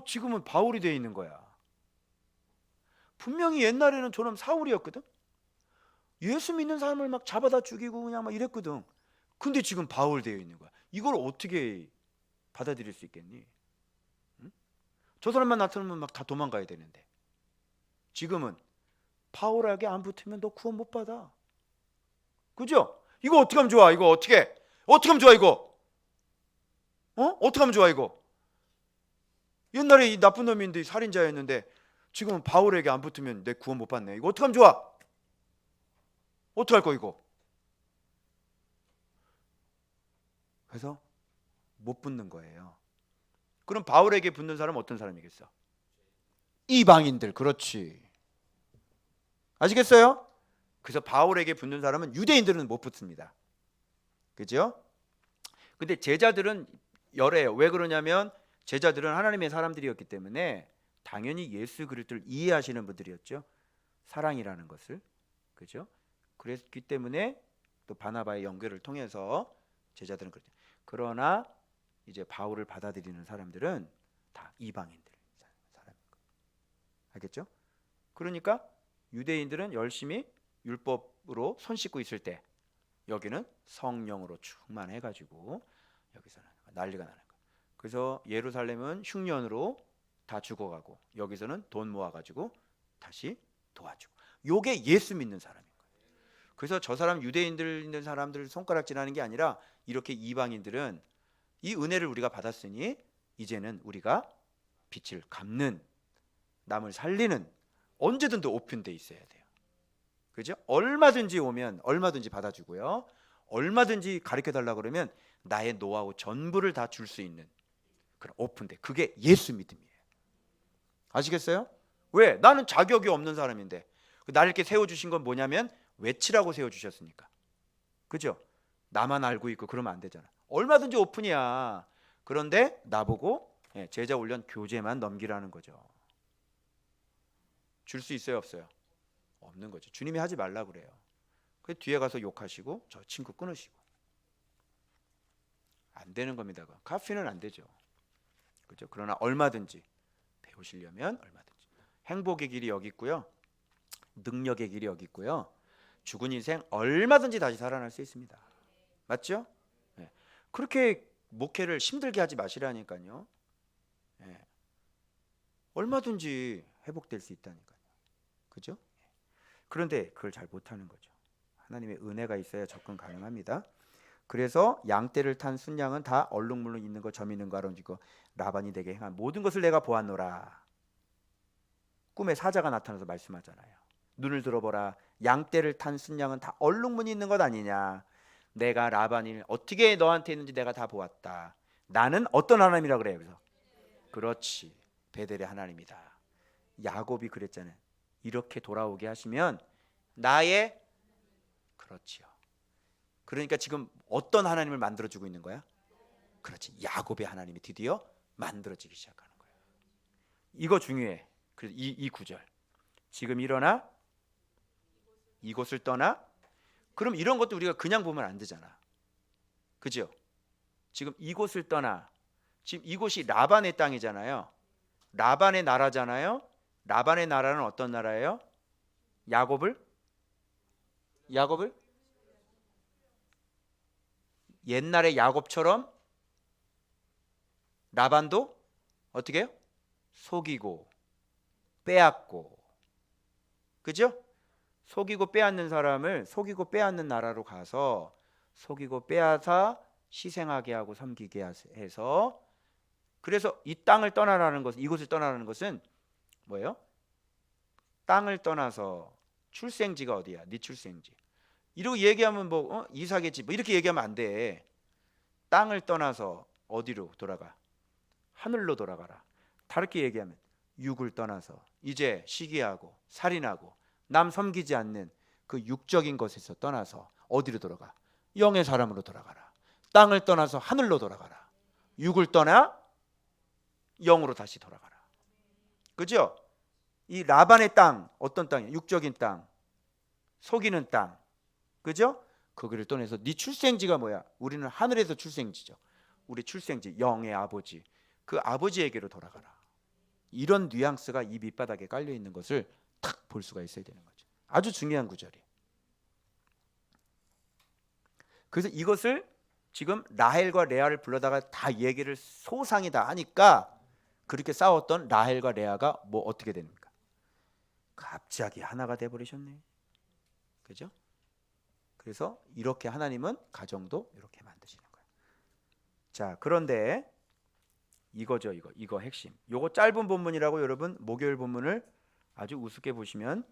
지금은 바울이 돼 있는 거야. 분명히 옛날에는 저놈 사울이었거든. 예수 믿는 사람을 막 잡아다 죽이고 그냥 막 이랬거든. 근데 지금 바울 되어 있는 거야. 이걸 어떻게 받아들일 수 있겠니? 응? 저 사람만 나타나면 막 다 도망가야 되는데 지금은 바울에게 안 붙으면 너 구원 못 받아. 그죠? 이거 어떻게 하면 좋아? 이거 어떻게 하면 좋아 이거? 어떻게 하면 좋아 이거? 옛날에 이 나쁜 놈인데 살인자였는데 지금은 바울에게 안 붙으면 내 구원 못 받네. 이거 어떡하면 좋아? 어떡할 거 이거? 그래서 못 붙는 거예요. 그럼 바울에게 붙는 사람은 어떤 사람이겠어? 이방인들. 그렇지. 아시겠어요? 그래서 바울에게 붙는 사람은 유대인들은 못 붙습니다. 그죠? 근데 제자들은 열해요. 왜 그러냐면 제자들은 하나님의 사람들이었기 때문에 당연히 예수 그리스도를 이해하시는 분들이었죠. 사랑이라는 것을. 그죠? 그랬기 때문에 또 바나바의 연결을 통해서 제자들은 그렇죠. 그러나 이제 바울을 받아들이는 사람들은 다 이방인들 사람인 거. 알겠죠? 그러니까 유대인들은 열심히 율법으로 손 씻고 있을 때 여기는 성령으로 충만해가지고 여기서는 난리가 나는 거예요. 그래서 예루살렘은 흉년으로 다 죽어가고 여기서는 돈 모아가지고 다시 도와주고. 요게 예수 믿는 사람인 거예요. 그래서 저 사람 유대인들 있는 사람들 손가락질하는 게 아니라 이렇게 이방인들은 이 은혜를 우리가 받았으니 이제는 우리가 빛을 갚는, 남을 살리는, 언제든 더 오픈돼 있어야 돼요. 그죠? 얼마든지 오면 얼마든지 받아주고요. 얼마든지 가르쳐 달라 그러면 나의 노하우 전부를 다 줄 수 있는 그런 오픈돼. 그게 예수 믿음이에요. 아시겠어요? 왜? 나는 자격이 없는 사람인데 나를 이렇게 세워주신 건 뭐냐면 외치라고 세워주셨으니까. 그죠? 나만 알고 있고 그러면 안 되잖아. 얼마든지 오픈이야. 그런데 나보고 제자 훈련 교재만 넘기라는 거죠. 줄 수 있어요, 없어요? 없는 거죠. 주님이 하지 말라 그래요. 그 뒤에 가서 욕하시고 저 친구 끊으시고 안 되는 겁니다. 카피는 안 되죠. 그죠? 그러나 얼마든지 배우시려면 얼마든지. 행복의 길이 여기 있고요. 능력의 길이 여기 있고요. 죽은 인생 얼마든지 다시 살아날 수 있습니다. 맞죠? 네. 그렇게 목회를 힘들게 하지 마시라니까요. 네. 얼마든지 회복될 수 있다니까요. 그죠? 그런데 그걸 잘 못하는 거죠. 하나님의 은혜가 있어야 접근 가능합니다. 그래서 양떼를 탄 순양은 다 얼룩물룩 있는 거 점 있는 거 아론지고 라반이 내게 행한 모든 것을 내가 보았노라. 꿈에 사자가 나타나서 말씀하잖아요. 눈을 들어보라. 양떼를 탄 순양은 다 얼룩무늬 있는 것 아니냐. 내가 라반이 어떻게 너한테 있는지 내가 다 보았다. 나는 어떤 하나님이라 그래요. 그래서 그렇지. 베델의 하나님이다. 야곱이 그랬잖아요. 이렇게 돌아오게 하시면 나의 그렇지요. 그러니까 지금 어떤 하나님을 만들어주고 있는 거야? 그렇지. 야곱의 하나님이 드디어 만들어지기 시작하는 거예요. 이거 중요해. 그래서 이 구절. 지금 일어나 이곳을 떠나. 그럼 이런 것도 우리가 그냥 보면 안 되잖아. 그죠? 지금 이곳을 떠나. 지금 이곳이 라반의 땅이잖아요. 라반의 나라잖아요. 라반의 나라는 어떤 나라예요? 야곱을 옛날에 야곱처럼 라반도 어떻게 해요? 속이고 빼앗고. 그죠? 속이고 빼앗는 사람을 속이고 빼앗는 나라로 가서 속이고 빼앗아 희생하게 하고 섬기게 해서, 그래서 이 땅을 떠나라는 것은, 이곳을 떠나라는 것은 뭐예요? 땅을 떠나서 출생지가 어디야? 네 출생지. 이러고 얘기하면 뭐 이사겠지 뭐 이렇게 얘기하면 안 돼. 땅을 떠나서 어디로 돌아가? 하늘로 돌아가라. 다르게 얘기하면 육을 떠나서 이제 시기하고 살인하고 남 섬기지 않는 그 육적인 것에서 떠나서 어디로 돌아가? 영의 사람으로 돌아가라. 땅을 떠나서 하늘로 돌아가라. 육을 떠나 영으로 다시 돌아가라. 그죠? 이 라반의 땅 어떤 땅이야? 육적인 땅, 속이는 땅. 그죠? 거기를 떠나서 네 출생지가 뭐야? 우리는 하늘에서 출생지죠. 우리 출생지 영의 아버지, 그 아버지에게로 돌아가라. 이런 뉘앙스가 이 밑바닥에 깔려 있는 것을 탁 볼 수가 있어야 되는 거죠. 아주 중요한 구절이에요. 그래서 이것을 지금 라헬과 레아를 불러다가 다 얘기를 소상히 다 하니까 그렇게 싸웠던 라헬과 레아가 뭐 어떻게 됩니까? 갑자기 하나가 돼 버리셨네. 그죠? 그래서 이렇게 하나님은 가정도 이렇게 만드시는 거예요. 자, 그런데 이거죠. 이거 핵심. 요거 짧은 본문이라고 여러분 목요일 본문을 아주 우습게 보시면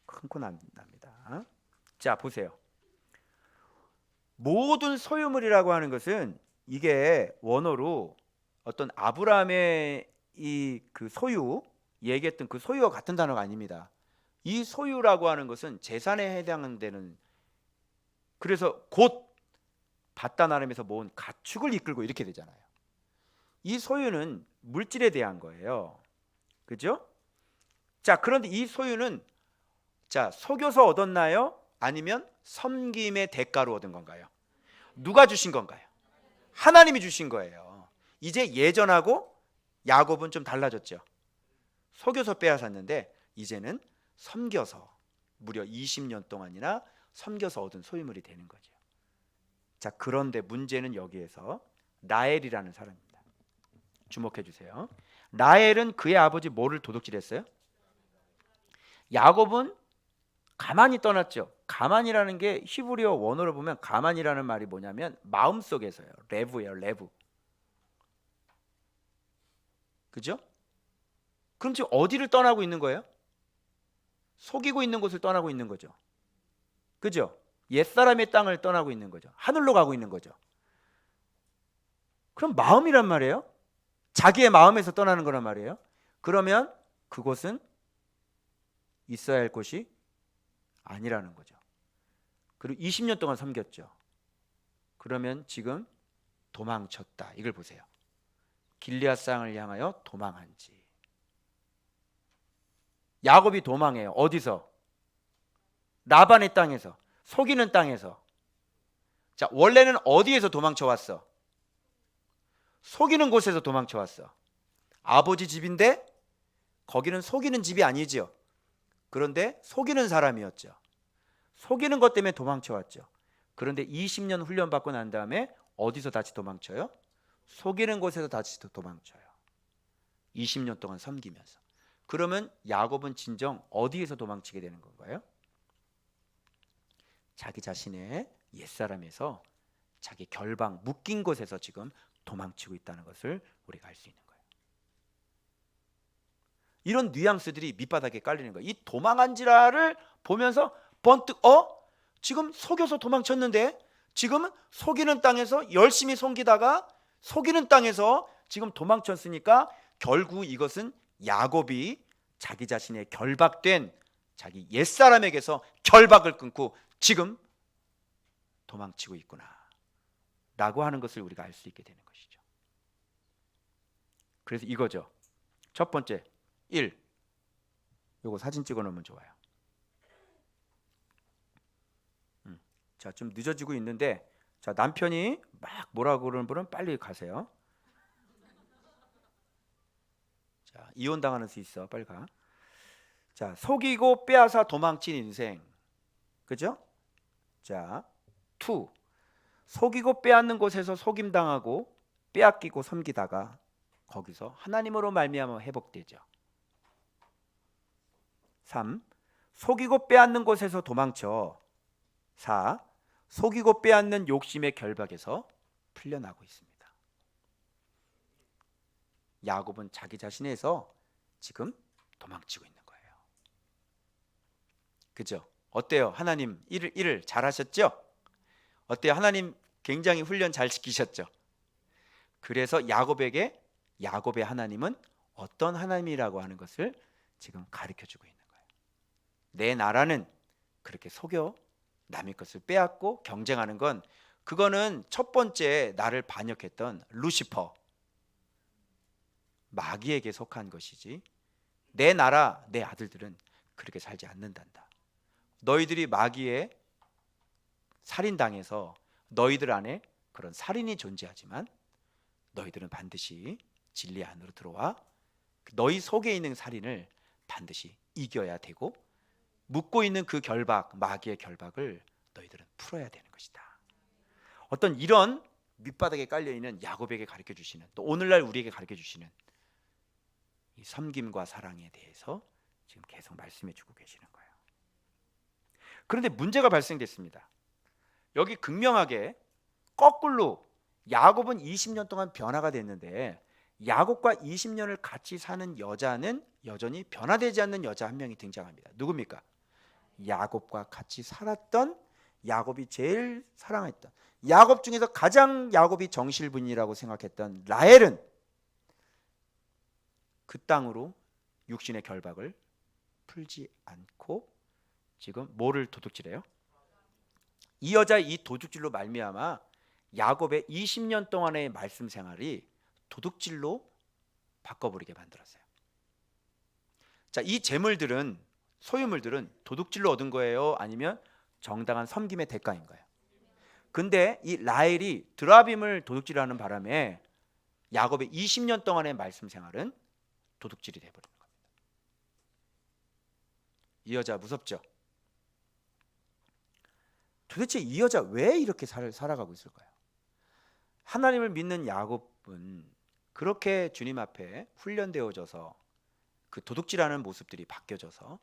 큰코 납니다. 자, 보세요. 모든 소유물이라고 하는 것은 이게 원어로 어떤 아브라함의 이 그 소유 얘기했던 그 소유와 같은 단어가 아닙니다. 이 소유라고 하는 것은 재산에 해당되는, 그래서 곧 받다 나름에서 모은 가축을 이끌고 이렇게 되잖아요. 이 소유는 물질에 대한 거예요. 그죠? 자, 그런데 이 소유는 자, 속여서 얻었나요? 아니면 섬김의 대가로 얻은 건가요? 누가 주신 건가요? 하나님이 주신 거예요. 이제 예전하고 야곱은 좀 달라졌죠. 속여서 빼앗았는데 이제는 섬겨서 무려 20년 동안이나 섬겨서 얻은 소유물이 되는 거죠. 자, 그런데 문제는 여기에서 라헬이라는 사람입니다. 주목해 주세요. 라헬은 그의 아버지 뭐를 도둑질했어요? 야곱은 가만히 떠났죠. 가만이라는 게 히브리어 원어로 보면 가만이라는 말이 뭐냐면 마음속에서요. 레브예요. 레브. 그죠? 그럼 지금 어디를 떠나고 있는 거예요? 속이고 있는 곳을 떠나고 있는 거죠. 그죠? 옛사람의 땅을 떠나고 있는 거죠. 하늘로 가고 있는 거죠. 그럼 마음이란 말이에요? 자기의 마음에서 떠나는 거란 말이에요. 그러면 그곳은 있어야 할 곳이 아니라는 거죠. 그리고 20년 동안 섬겼죠. 그러면 지금 도망쳤다. 이걸 보세요. 길리앗 산을 향하여 도망한지. 야곱이 도망해요. 어디서? 라반의 땅에서, 속이는 땅에서. 자, 원래는 어디에서 도망쳐 왔어? 속이는 곳에서 도망쳐 왔어. 아버지 집인데 거기는 속이는 집이 아니죠. 그런데 속이는 사람이었죠. 속이는 것 때문에 도망쳐 왔죠. 그런데 20년 훈련 받고 난 다음에 어디서 다시 도망쳐요? 속이는 곳에서 다시 도망쳐요. 20년 동안 섬기면서. 그러면 야곱은 진정 어디에서 도망치게 되는 건가요? 자기 자신의 옛사람에서, 자기 결방 묶인 곳에서 지금 도망치고 있다는 것을 우리가 알 수 있는 거예요. 이런 뉘앙스들이 밑바닥에 깔리는 거예요. 이 도망한지라를 보면서 번뜩 지금 속여서 도망쳤는데 지금은 속이는 땅에서 열심히 섬기다가 속이는 땅에서 지금 도망쳤으니까 결국 이것은 야곱이 자기 자신의 결박된 자기 옛사람에게서 결박을 끊고 지금 도망치고 있구나 라고 하는 것을 우리가 알 수 있게 되는 것이죠. 그래서 이거죠. 첫 번째 1. 요거 사진 찍어 놓으면 좋아요. 자, 좀 늦어지고 있는데, 자, 남편이 막 뭐라고 그러는 분은 빨리 가세요. 자, 이혼 당하는 수 있어. 빨리 가. 자, 속이고 빼앗아 도망친 인생. 그죠? 자, 2. 속이고 빼앗는 곳에서 속임 당하고 빼앗기고 섬기다가 거기서 하나님으로 말미암아 회복되죠. 3. 속이고 빼앗는 곳에서 도망쳐. 4. 속이고 빼앗는 욕심의 결박에서 풀려나고 있습니다. 야곱은 자기 자신에서 지금 도망치고 있는 거예요. 그죠? 어때요? 하나님 일을 잘하셨죠? 어때요? 하나님 굉장히 훈련 잘 시키셨죠? 그래서 야곱의 하나님은 어떤 하나님이라고 하는 것을 지금 가르쳐주고 있는 거예요. 내 나라는 그렇게 속여 남의 것을 빼앗고 경쟁하는 건, 그거는 첫 번째 나를 반역했던 루시퍼, 마귀에게 속한 것이지 내 나라, 내 아들들은 그렇게 살지 않는단다. 너희들이 마귀의 살인당해서 너희들 안에 그런 살인이 존재하지만 너희들은 반드시 진리 안으로 들어와 너희 속에 있는 살인을 반드시 이겨야 되고, 묶고 있는 그 결박, 마귀의 결박을 너희들은 풀어야 되는 것이다. 어떤 이런 밑바닥에 깔려있는 야곱에게 가르쳐주시는, 또 오늘날 우리에게 가르쳐주시는 이 섬김과 사랑에 대해서 지금 계속 말씀해주고 계시는 거예요. 그런데 문제가 발생됐습니다. 여기 극명하게 거꾸로 야곱은 20년 동안 변화가 됐는데 야곱과 20년을 같이 사는 여자는 여전히 변화되지 않는 여자 한 명이 등장합니다. 누굽니까? 야곱과 같이 살았던, 야곱이 제일 사랑했던, 야곱 중에서 가장 야곱이 정실분이라고 생각했던 라헬은 그 땅으로 육신의 결박을 풀지 않고 지금 뭐를 도둑질해요? 이 여자 이 도둑질로 말미암아 야곱의 20년 동안의 말씀 생활이 도둑질로 바꿔버리게 만들었어요. 자, 이 재물들은, 소유물들은 도둑질로 얻은 거예요? 아니면 정당한 섬김의 대가인 거예요? 근데 이 라헬이 드라빔을 도둑질하는 바람에 야곱의 20년 동안의 말씀 생활은 도둑질이 돼버리는 겁니다. 이 여자 무섭죠? 도대체 이 여자 왜 이렇게 살아가고 있을까요? 하나님을 믿는 야곱은 그렇게 주님 앞에 훈련되어져서 그 도둑질하는 모습들이 바뀌어져서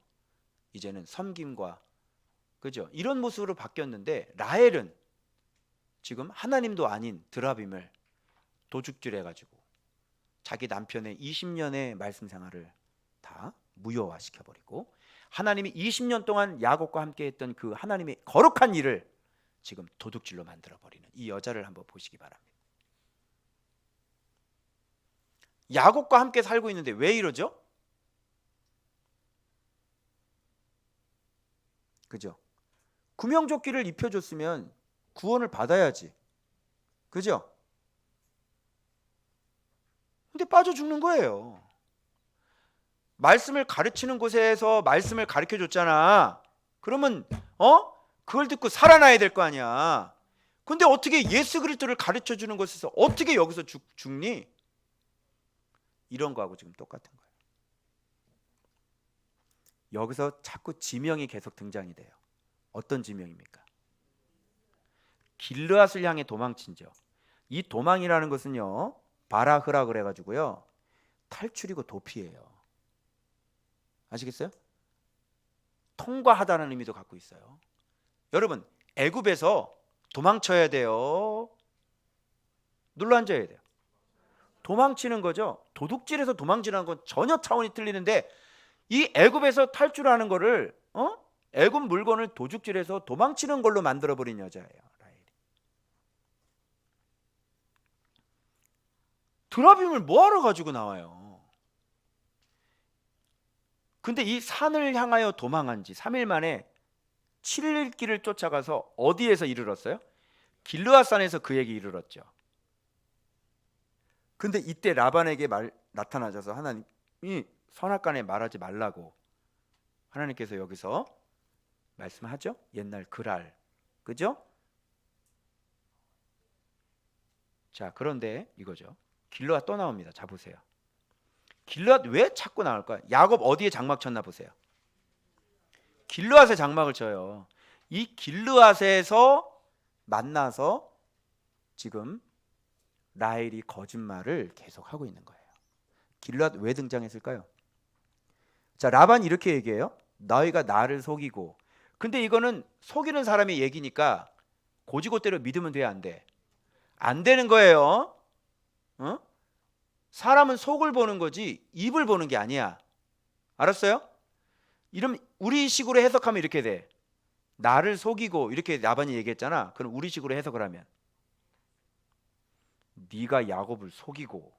이제는 섬김과, 그죠? 이런 모습으로 바뀌었는데 라헬은 지금 하나님도 아닌 드라빔을 도둑질해가지고 자기 남편의 20년의 말씀 생활을 다 무효화시켜버리고 하나님이 20년 동안 야곱과 함께 했던 그 하나님의 거룩한 일을 지금 도둑질로 만들어버리는 이 여자를 한번 보시기 바랍니다. 야곱과 함께 살고 있는데 왜 이러죠? 그죠? 구명조끼를 입혀줬으면 구원을 받아야지. 그죠? 근데 빠져 죽는 거예요. 말씀을 가르치는 곳에서 말씀을 가르쳐 줬잖아. 그러면 그걸 듣고 살아나야 될 거 아니야. 근데 어떻게 예수 그리스도를 가르쳐 주는 곳에서 어떻게 여기서 죽니? 이런 거하고 지금 똑같은 거예요. 여기서 자꾸 지명이 계속 등장이 돼요. 어떤 지명입니까? 길르앗을 향해 도망친죠. 이 도망이라는 것은요, 바라흐라 그래가지고요, 탈출이고 도피예요. 아시겠어요? 통과하다는 의미도 갖고 있어요. 여러분, 애굽에서 도망쳐야 돼요? 눌러 앉아야 돼요? 도망치는 거죠. 도둑질에서 도망치는 건 전혀 차원이 틀리는데 이 애굽에서 탈출하는 거를 애굽 물건을 도둑질해서 도망치는 걸로 만들어버린 여자예요. 라헬이. 드라빔을 뭐하러 가지고 나와요? 근데 이 산을 향하여 도망한 지 3일 만에 7일 길을 쫓아가서 어디에서 이르렀어요? 길르앗산에서 그에게 이르렀죠. 근데 이때 라반에게 나타나셔서 하나님이 선악간에 말하지 말라고 하나님께서 여기서 말씀하죠. 옛날 그랄, 그죠? 자, 그런데 이거죠. 길르앗 또 나옵니다. 자, 보세요. 길르앗 왜 자꾸 나올까요? 야곱 어디에 장막 쳤나 보세요. 길르앗에 장막을 쳐요. 이 길르앗에서 만나서 지금 라헬이 거짓말을 계속하고 있는 거예요. 길르앗 왜 등장했을까요? 자, 라반이 이렇게 얘기해요. 너희가 나를 속이고. 근데 이거는 속이는 사람의 얘기니까 고지고대로 믿으면 돼, 안 돼? 안 되는 거예요. 사람은 속을 보는 거지 입을 보는 게 아니야. 알았어요? 이러면 우리 식으로 해석하면 이렇게 돼. 나를 속이고 이렇게 라반이 얘기했잖아. 그럼 우리 식으로 해석을 하면 네가 야곱을 속이고,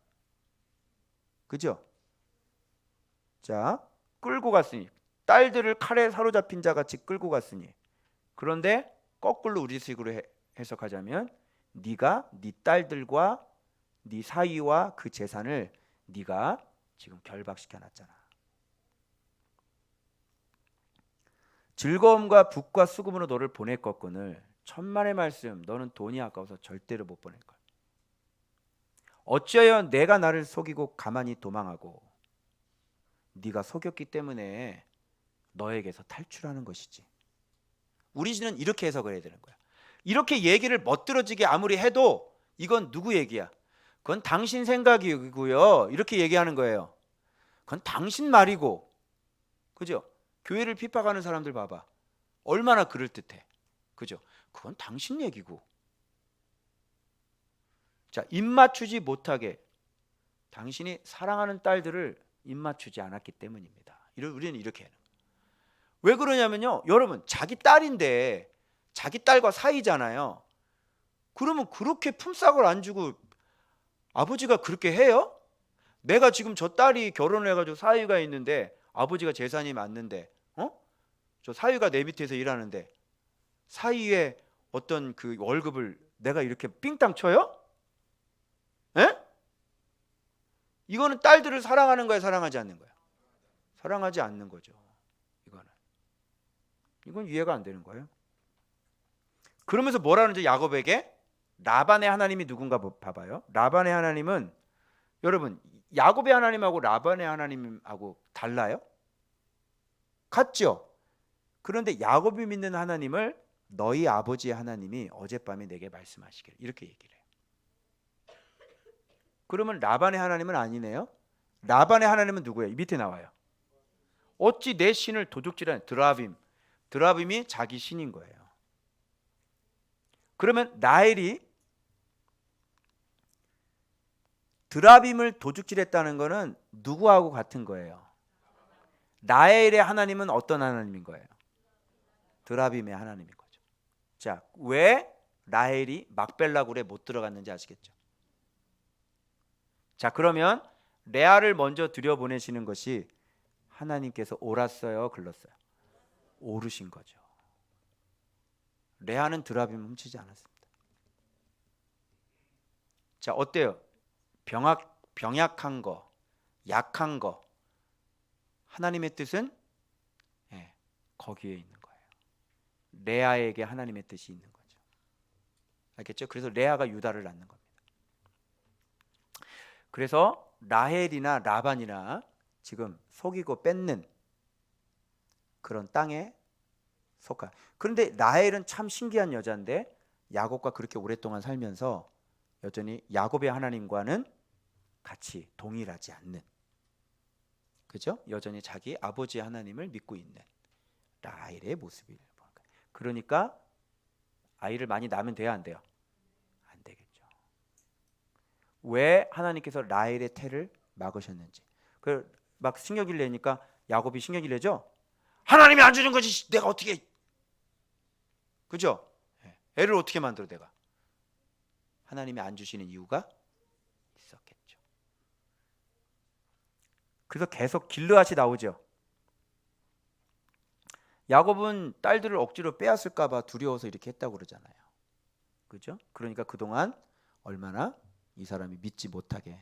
그죠? 자, 끌고 갔으니, 딸들을 칼에 사로잡힌 자 같이 끌고 갔으니, 그런데 거꾸로 우리식으로 해석하자면 네가 네 딸들과 네 사위와 그 재산을 네가 지금 결박시켜 놨잖아. 즐거움과 북과 수금으로 너를 보냈거늘 천만의 말씀, 너는 돈이 아까워서 절대로 못 보낼 거야. 어찌하여 내가 나를 속이고 가만히 도망하고, 네가 속였기 때문에 너에게서 탈출하는 것이지. 우리는 이렇게 해석을 해야 되는 거야. 이렇게 얘기를 멋들어지게 아무리 해도 이건 누구 얘기야? 그건 당신 생각이고요. 이렇게 얘기하는 거예요. 그건 당신 말이고, 그죠? 교회를 핍박하는 사람들 봐봐. 얼마나 그럴듯해. 그죠? 그건 당신 얘기고. 자, 입 맞추지 못하게 당신이 사랑하는 딸들을 입맞추지 않았기 때문입니다. 우리는 이렇게 해요. 왜 그러냐면요, 여러분, 자기 딸인데 자기 딸과 사이잖아요. 그러면 그렇게 품삯을 안 주고 아버지가 그렇게 해요? 내가 지금 저 딸이 결혼을 해가지고 사위가 있는데 아버지가 재산이 많는데, 저 사위가 내 밑에서 일하는데 사위의 어떤 그 월급을 내가 이렇게 삥땅 쳐요? 에? 이거는 딸들을 사랑하는 거야, 사랑하지 않는 거야? 사랑하지 않는 거죠. 이건 이해가 안 되는 거예요. 그러면서 뭐라는지 야곱에게 라반의 하나님이 누군가 봐봐요. 라반의 하나님은, 여러분, 야곱의 하나님하고 라반의 하나님하고 달라요? 같죠? 그런데 야곱이 믿는 하나님을 너희 아버지의 하나님이 어젯밤에 내게 말씀하시기를, 이렇게 얘기를 해요. 그러면 라반의 하나님은 아니네요. 라반의 하나님은 누구예요? 밑에 나와요. 어찌 내 신을 도둑질하는 드라빔이 자기 신인 거예요. 그러면 라헬이 드라빔을 도둑질했다는 것은 누구하고 같은 거예요? 라헬의 하나님은 어떤 하나님인 거예요? 드라빔의 하나님인 거죠. 자, 왜 라헬이 막벨라 굴에 못 들어갔는지 아시겠죠? 자, 그러면 레아를 먼저 들여보내시는 것이 하나님께서 옳았어요, 글렀어요? 옳으신 거죠. 레아는 드라빔을 훔치지 않았습니다. 자, 어때요? 병약한 거, 약한 거, 하나님의 뜻은 거기에 있는 거예요. 레아에게 하나님의 뜻이 있는 거죠. 알겠죠? 그래서 레아가 유다를 낳는 겁니다. 그래서 라헬이나 라반이나 지금 속이고 뺏는 그런 땅에 속한. 그런데 라헬은 참 신기한 여자인데 야곱과 그렇게 오랫동안 살면서 여전히 야곱의 하나님과는 같이 동일하지 않는, 그죠? 여전히 자기 아버지의 하나님을 믿고 있는 라헬의 모습을 보는 거예요. 그러니까 아이를 많이 낳으면 돼야 안 돼요? 안 되겠죠. 왜 하나님께서 라헬의 태를 막으셨는지. 막 신경질 내니까 야곱이 신경질 내죠. 하나님이 안 주는 거지 내가 어떻게, 그죠? 애를 어떻게 만들어 내가. 하나님이 안 주시는 이유가 있었겠죠. 그래서 계속 길르앗이 나오죠. 야곱은 딸들을 억지로 빼앗을까 봐 두려워서 이렇게 했다고 그러잖아요. 그죠? 그러니까 그동안 얼마나 이 사람이 믿지 못하게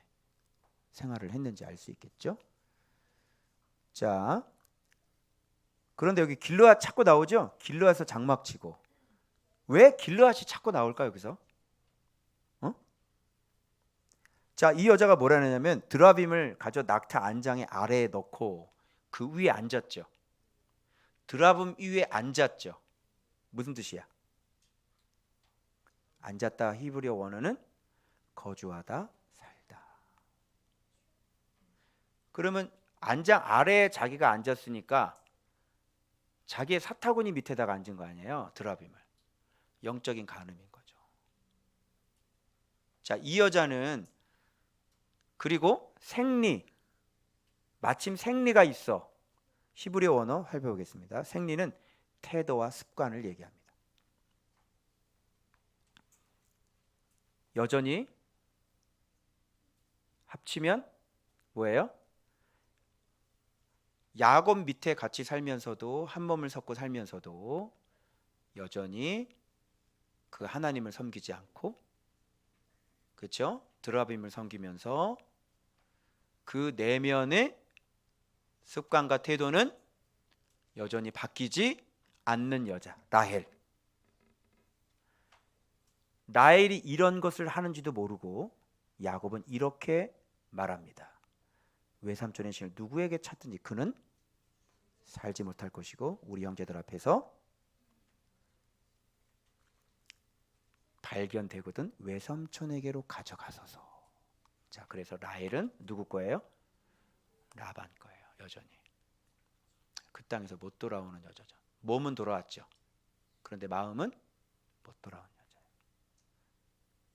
생활을 했는지 알 수 있겠죠. 자, 그런데 여기 길르앗 자꾸 나오죠. 길르앗에서 장막 치고. 왜 길르앗이 자꾸 나올까요, 여기서? 자, 이 여자가 뭐라 하냐면 드라빔을 가져 낙타 안장의 아래에 넣고 그 위에 앉았죠. 드라빔 위에 앉았죠. 무슨 뜻이야? 앉았다 히브리어 원어는 거주하다, 살다. 그러면 안장 아래에 자기가 앉았으니까 자기의 사타구니 밑에다가 앉은 거 아니에요, 드라빔을. 영적인 간음인 거죠. 자, 이 여자는 그리고 생리, 마침 생리가 있어. 히브리어 원어 살펴보겠습니다. 생리는 태도와 습관을 얘기합니다. 여전히 합치면 뭐예요? 야곱 밑에 같이 살면서도 한 몸을 섞고 살면서도 여전히 그 하나님을 섬기지 않고, 그렇죠? 드라빔을 섬기면서 그 내면의 습관과 태도는 여전히 바뀌지 않는 여자 라헬이 이런 것을 하는지도 모르고 야곱은 이렇게 말합니다. 외삼촌의 신을 누구에게 찾든지 그는 살지 못할 것이고 우리 형제들 앞에서 발견되거든 외삼촌에게로 가져가소서. 자, 그래서 라헬은 누구 거예요? 라반 거예요. 여전히 그 땅에서 못 돌아오는 여자죠. 몸은 돌아왔죠. 그런데 마음은 못 돌아오는 여자예요.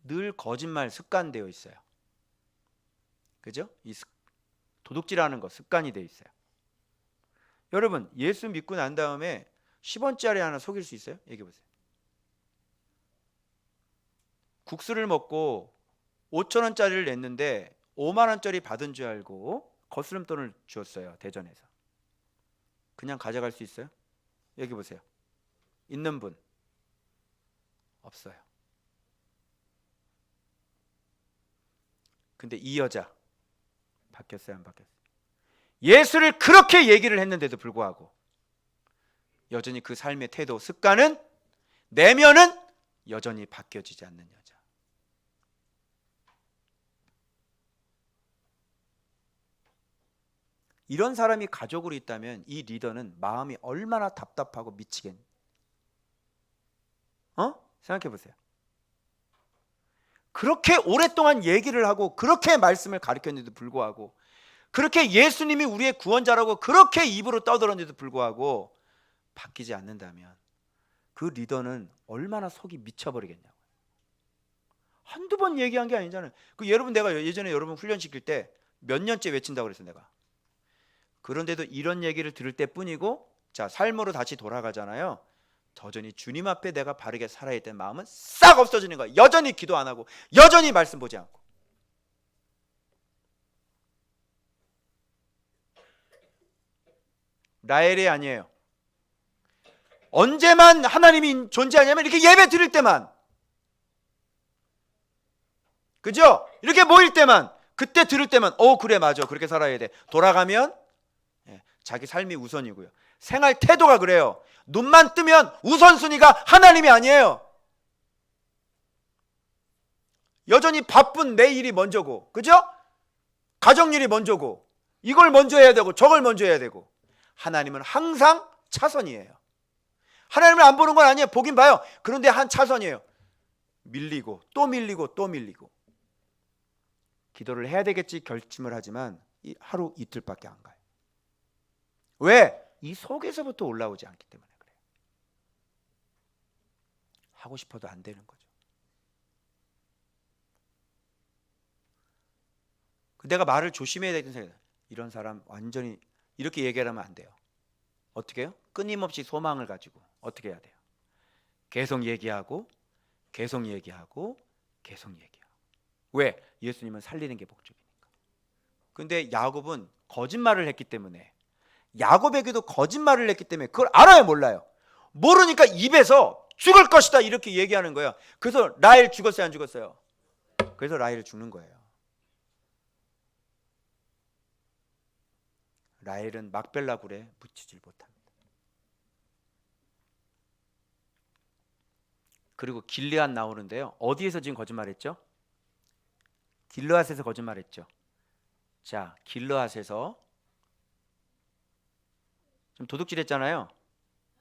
늘 거짓말 습관되어 있어요. 그죠? 도둑질하는 거 습관이 돼 있어요. 여러분, 예수 믿고 난 다음에 10원짜리 하나 속일 수 있어요? 얘기해 보세요. 국수를 먹고 5,000원짜리를 냈는데 5만 원짜리 받은 줄 알고 거스름돈을 주었어요. 대전에서. 그냥 가져갈 수 있어요? 얘기해 보세요. 있는 분? 없어요. 근데 이 여자 바뀌었어요, 안 바뀌었어요? 예수를 그렇게 얘기를 했는데도 불구하고 여전히 그 삶의 태도, 습관은, 내면은 여전히 바뀌어지지 않는 여자. 이런 사람이 가족으로 있다면 이 리더는 마음이 얼마나 답답하고 미치겠니? 생각해 보세요. 그렇게 오랫동안 얘기를 하고 그렇게 말씀을 가르쳤는데도 불구하고, 그렇게 예수님이 우리의 구원자라고 그렇게 입으로 떠들었는데도 불구하고 바뀌지 않는다면 그 리더는 얼마나 속이 미쳐버리겠냐고. 한두 번 얘기한 게 아니잖아요. 여러분, 내가 예전에 여러분 훈련시킬 때 몇 년째 외친다고 그랬어요, 내가. 그런데도 이런 얘기를 들을 때뿐이고, 자, 삶으로 다시 돌아가잖아요. 여전히 주님 앞에 내가 바르게 살아야 했던 마음은 싹 없어지는 거예요. 여전히 기도 안 하고 여전히 말씀 보지 않고. 라헬이 아니에요. 언제만 하나님이 존재하냐면 이렇게 예배 드릴 때만, 그죠? 이렇게 모일 때만, 그때 들을 때만 그래 맞아, 그렇게 살아야 돼. 돌아가면 자기 삶이 우선이고요. 생활 태도가 그래요. 눈만 뜨면 우선순위가 하나님이 아니에요. 여전히 바쁜 내 일이 먼저고, 그죠? 가정일이 먼저고, 이걸 먼저 해야 되고 저걸 먼저 해야 되고. 하나님은 항상 차선이에요. 하나님을 안 보는 건 아니에요. 보긴 봐요. 그런데 한 차선이에요. 밀리고 또 밀리고 또 밀리고. 기도를 해야 되겠지 결심을 하지만 하루 이틀밖에 안 가요. 왜? 이 속에서부터 올라오지 않기 때문에 그래요. 하고 싶어도 안 되는 거죠. 내가 말을 조심해야 되는 생각이에요. 이런 사람 완전히 이렇게 얘기하면 안 돼요. 어떻게 해요? 끊임없이 소망을 가지고 어떻게 해야 돼요? 계속 얘기하고 계속 얘기하고 계속 얘기하고. 왜? 예수님은 살리는 게 목적이니까. 근데 야곱은 거짓말을 했기 때문에, 야곱에게도 거짓말을 했기 때문에 그걸 알아요, 몰라요? 모르니까 입에서 죽을 것이다 이렇게 얘기하는 거예요. 그래서 라헬 죽었어요, 안 죽었어요? 그래서 라헬 죽는 거예요. 라헬은 막벨라 굴에 묻히질 못합니다. 그리고 길르앗 나오는데요. 어디에서 지금 거짓말했죠? 길르앗에서 거짓말했죠. 자, 길르앗에서 좀 도둑질했잖아요.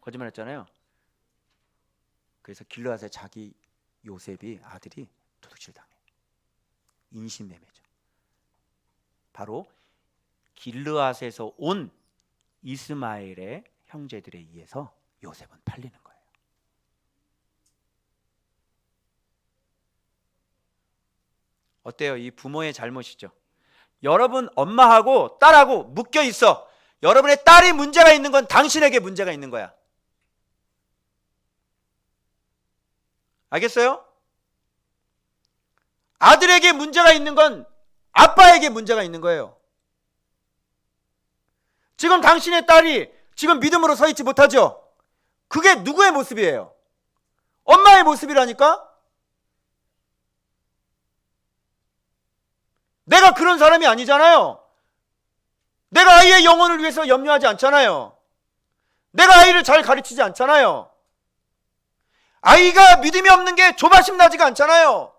거짓말했잖아요. 그래서 길르앗에 자기 요셉이 아들이 도둑질 당해. 인신매매죠. 바로 길르앗에서 온 이스마엘의 형제들에 의해서 요셉은 팔리는 거예요. 어때요? 이 부모의 잘못이죠. 여러분 엄마하고 딸하고 묶여 있어. 여러분의 딸이 문제가 있는 건 당신에게 문제가 있는 거야. 알겠어요? 아들에게 문제가 있는 건 아빠에게 문제가 있는 거예요. 지금 당신의 딸이 지금 믿음으로 서 있지 못하죠? 그게 누구의 모습이에요? 엄마의 모습이라니까? 내가 그런 사람이 아니잖아요. 내가 아이의 영혼을 위해서 염려하지 않잖아요. 내가 아이를 잘 가르치지 않잖아요. 아이가 믿음이 없는 게 조바심 나지가 않잖아요.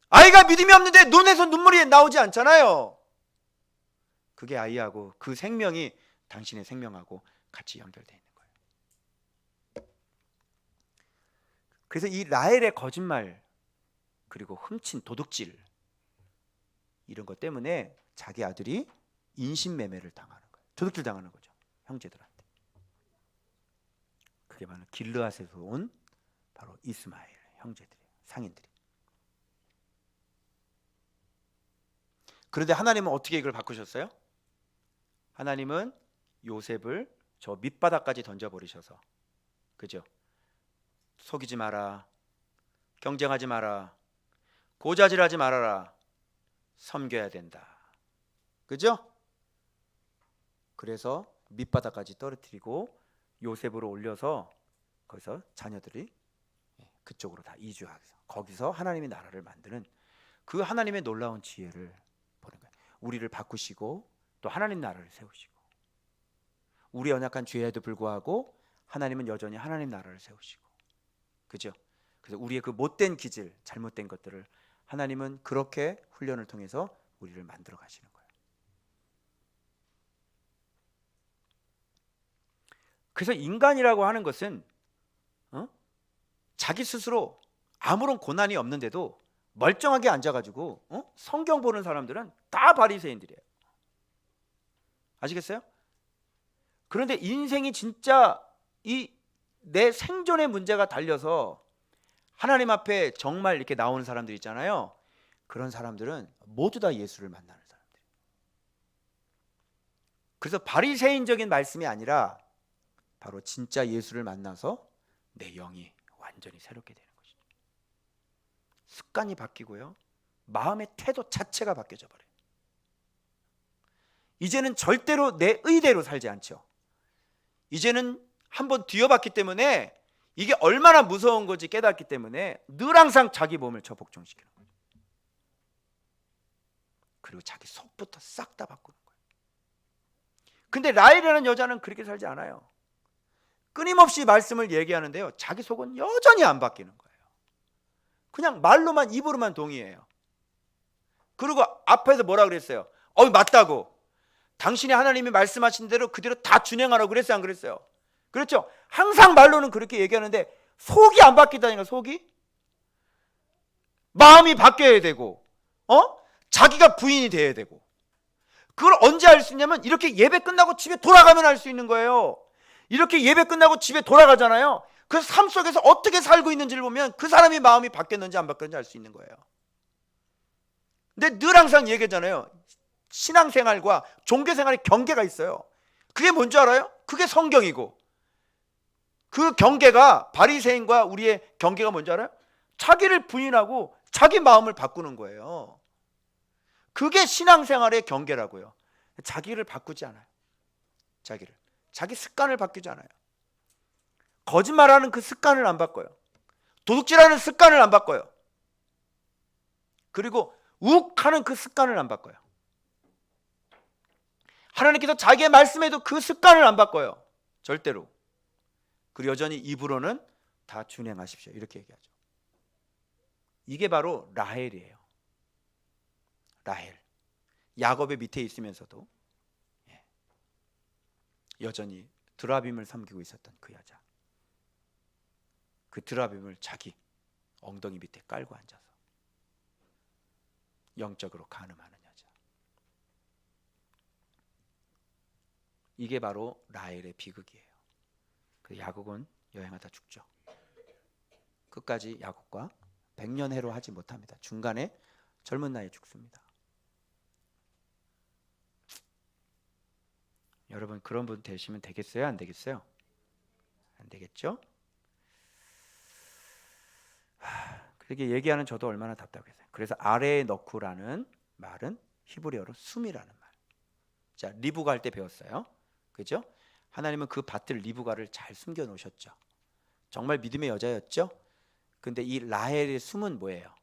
아이가 믿음이 없는데 눈에서 눈물이 나오지 않잖아요. 그게 아이하고 그 생명이 당신의 생명하고 같이 연결되어 있는 거예요. 그래서 이 라헬의 거짓말, 그리고 훔친 도둑질, 이런 것 때문에 자기 아들이 인신매매를 당하는 거예요. 도둑질 당하는 거죠, 형제들한테. 그게 바로 길르앗에서 온 바로 이스마엘 형제들이에요, 상인들이. 그런데 하나님은 어떻게 이걸 바꾸셨어요? 하나님은 요셉을 저 밑바닥까지 던져버리셔서, 그죠? 속이지 마라, 경쟁하지 마라, 고자질하지 말아라, 섬겨야 된다, 그죠? 그래서 밑바닥까지 떨어뜨리고 요셉으로 올려서 거기서 자녀들이 그쪽으로 다 이주하서 거기서 하나님의 나라를 만드는 그 하나님의 놀라운 지혜를 보는 거예요. 우리를 바꾸시고 또 하나님 나라를 세우시고, 우리 연약한 죄에도 불구하고 하나님은 여전히 하나님 나라를 세우시고, 그죠? 그래서 우리의 그 못된 기질, 잘못된 것들을 하나님은 그렇게 훈련을 통해서 우리를 만들어 가시는 거예요. 그래서 인간이라고 하는 것은 자기 스스로 아무런 고난이 없는데도 멀쩡하게 앉아가지고 성경 보는 사람들은 다 바리새인들이에요. 아시겠어요? 그런데 인생이 진짜 이 내 생존의 문제가 달려서 하나님 앞에 정말 이렇게 나오는 사람들 있잖아요. 그런 사람들은 모두 다 예수를 만나는 사람들. 그래서 바리새인적인 말씀이 아니라 바로 진짜 예수를 만나서 내 영이 완전히 새롭게 되는 것이죠. 습관이 바뀌고요, 마음의 태도 자체가 바뀌어져 버려요. 이제는 절대로 내 의대로 살지 않죠. 이제는 한번 뒤어봤기 때문에 이게 얼마나 무서운 건지 깨닫기 때문에 늘 항상 자기 몸을 저복종시키는 거예요. 그리고 자기 속부터 싹 다 바꾸는 거예요. 근데 라헬이라는 여자는 그렇게 살지 않아요. 끊임없이 말씀을 얘기하는데요, 자기 속은 여전히 안 바뀌는 거예요. 그냥 말로만, 입으로만 동의해요. 그리고 앞에서 뭐라 그랬어요? 맞다고, 당신이 하나님이 말씀하신 대로 그대로 다 준행하라고 그랬어요, 안 그랬어요? 그렇죠? 항상 말로는 그렇게 얘기하는데 속이 안 바뀌다니까. 속이, 마음이 바뀌어야 되고 자기가 부인이 돼야 되고. 그걸 언제 할 수 있냐면 이렇게 예배 끝나고 집에 돌아가면 할 수 있는 거예요. 이렇게 예배 끝나고 집에 돌아가잖아요. 그 삶 속에서 어떻게 살고 있는지를 보면 그 사람이 마음이 바뀌었는지 안 바뀌었는지 알 수 있는 거예요. 근데 늘 항상 얘기하잖아요, 신앙생활과 종교생활의 경계가 있어요. 그게 뭔지 알아요? 그게 성경이고, 그 경계가, 바리새인과 우리의 경계가 뭔지 알아요? 자기를 부인하고 자기 마음을 바꾸는 거예요. 그게 신앙생활의 경계라고요. 자기를 바꾸지 않아요. 자기 습관을 바꾸지 않아요. 거짓말하는 그 습관을 안 바꿔요. 도둑질하는 습관을 안 바꿔요. 그리고 욱하는 그 습관을 안 바꿔요. 하나님께서 자기의 말씀에도 그 습관을 안 바꿔요. 절대로. 그리고 여전히 입으로는 다 준행하십시오, 이렇게 얘기하죠. 이게 바로 라헬이에요. 라헬. 야곱의 밑에 있으면서도 여전히 드라빔을 섬기고 있었던 그 여자. 그 드라빔을 자기 엉덩이 밑에 깔고 앉아서 영적으로 간음하는 여자. 이게 바로 라헬의 비극이에요. 그 야곱은 여행하다 죽죠. 끝까지 야곱과 백년해로 하지 못합니다. 중간에 젊은 나이에 죽습니다. 여러분, 그런 분 되시면 되겠어요, 안 되겠어요? 안 되겠죠? 그렇게 얘기하는 저도 얼마나 답답했어요. 그래서 아래에 넣고라는 말은 히브리어로 숨이라는 말. 자, 리브가 할 때 배웠어요. 그죠? 하나님은 그 밭을, 리브가를 잘 숨겨 놓으셨죠. 정말 믿음의 여자였죠. 근데 이 라헬의 숨은 뭐예요?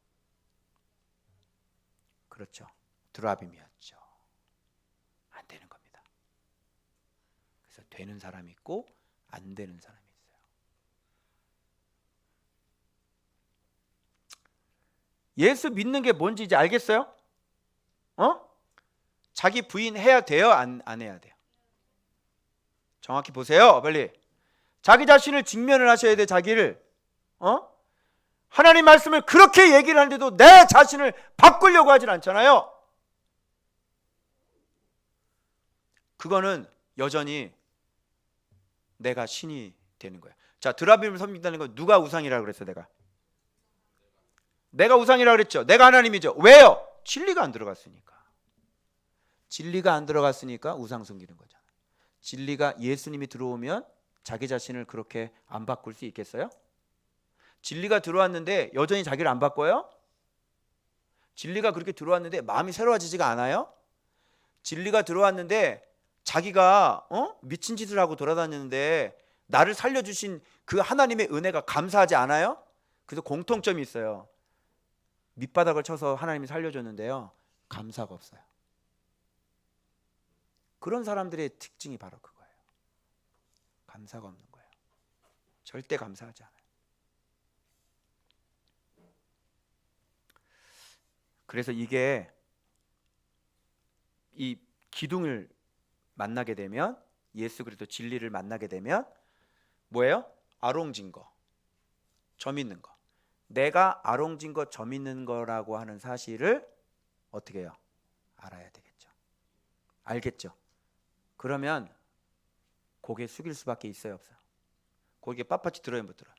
그렇죠, 드라빔이었죠. 안 되는 겁니다. 그래서 되는 사람이 있고 안 되는 사람이 있어요. 예수 믿는 게 뭔지 이제 알겠어요? 자기 부인 해야 돼요, 안 해야 돼요? 정확히 보세요, 빨리. 자기 자신을 직면을 하셔야 돼. 자기를. 하나님 말씀을 그렇게 얘기를 하는데도 내 자신을 바꾸려고 하진 않잖아요. 그거는 여전히 내가 신이 되는 거야. 자, 드라빔을 섬긴다는 건 누가 우상이라고 그랬어? 내가 우상이라고 그랬죠. 내가 하나님이죠. 왜요? 진리가 안 들어갔으니까. 진리가 안 들어갔으니까 우상 숨기는 거잖아. 진리가 예수님이 들어오면 자기 자신을 그렇게 안 바꿀 수 있겠어요? 진리가 들어왔는데 여전히 자기를 안 바꿔요? 진리가 그렇게 들어왔는데 마음이 새로워지지가 않아요? 진리가 들어왔는데 자기가 미친 짓을 하고 돌아다니는데 나를 살려주신 그 하나님의 은혜가 감사하지 않아요? 그래서 공통점이 있어요. 밑바닥을 쳐서 하나님이 살려줬는데요, 감사가 없어요. 그런 사람들의 특징이 바로 그거예요. 감사가 없는 거예요. 절대 감사하지 않아요. 그래서 이게 이 기둥을 만나게 되면, 예수 그리스도 진리를 만나게 되면 뭐예요? 아롱진 거, 점 있는 거. 내가 아롱진 거, 점 있는 거라고 하는 사실을 어떻게 해요? 알아야 되겠죠. 알겠죠? 그러면 고개 숙일 수밖에 있어요, 없어요? 고개 빳빳이 들어요, 못 들어요?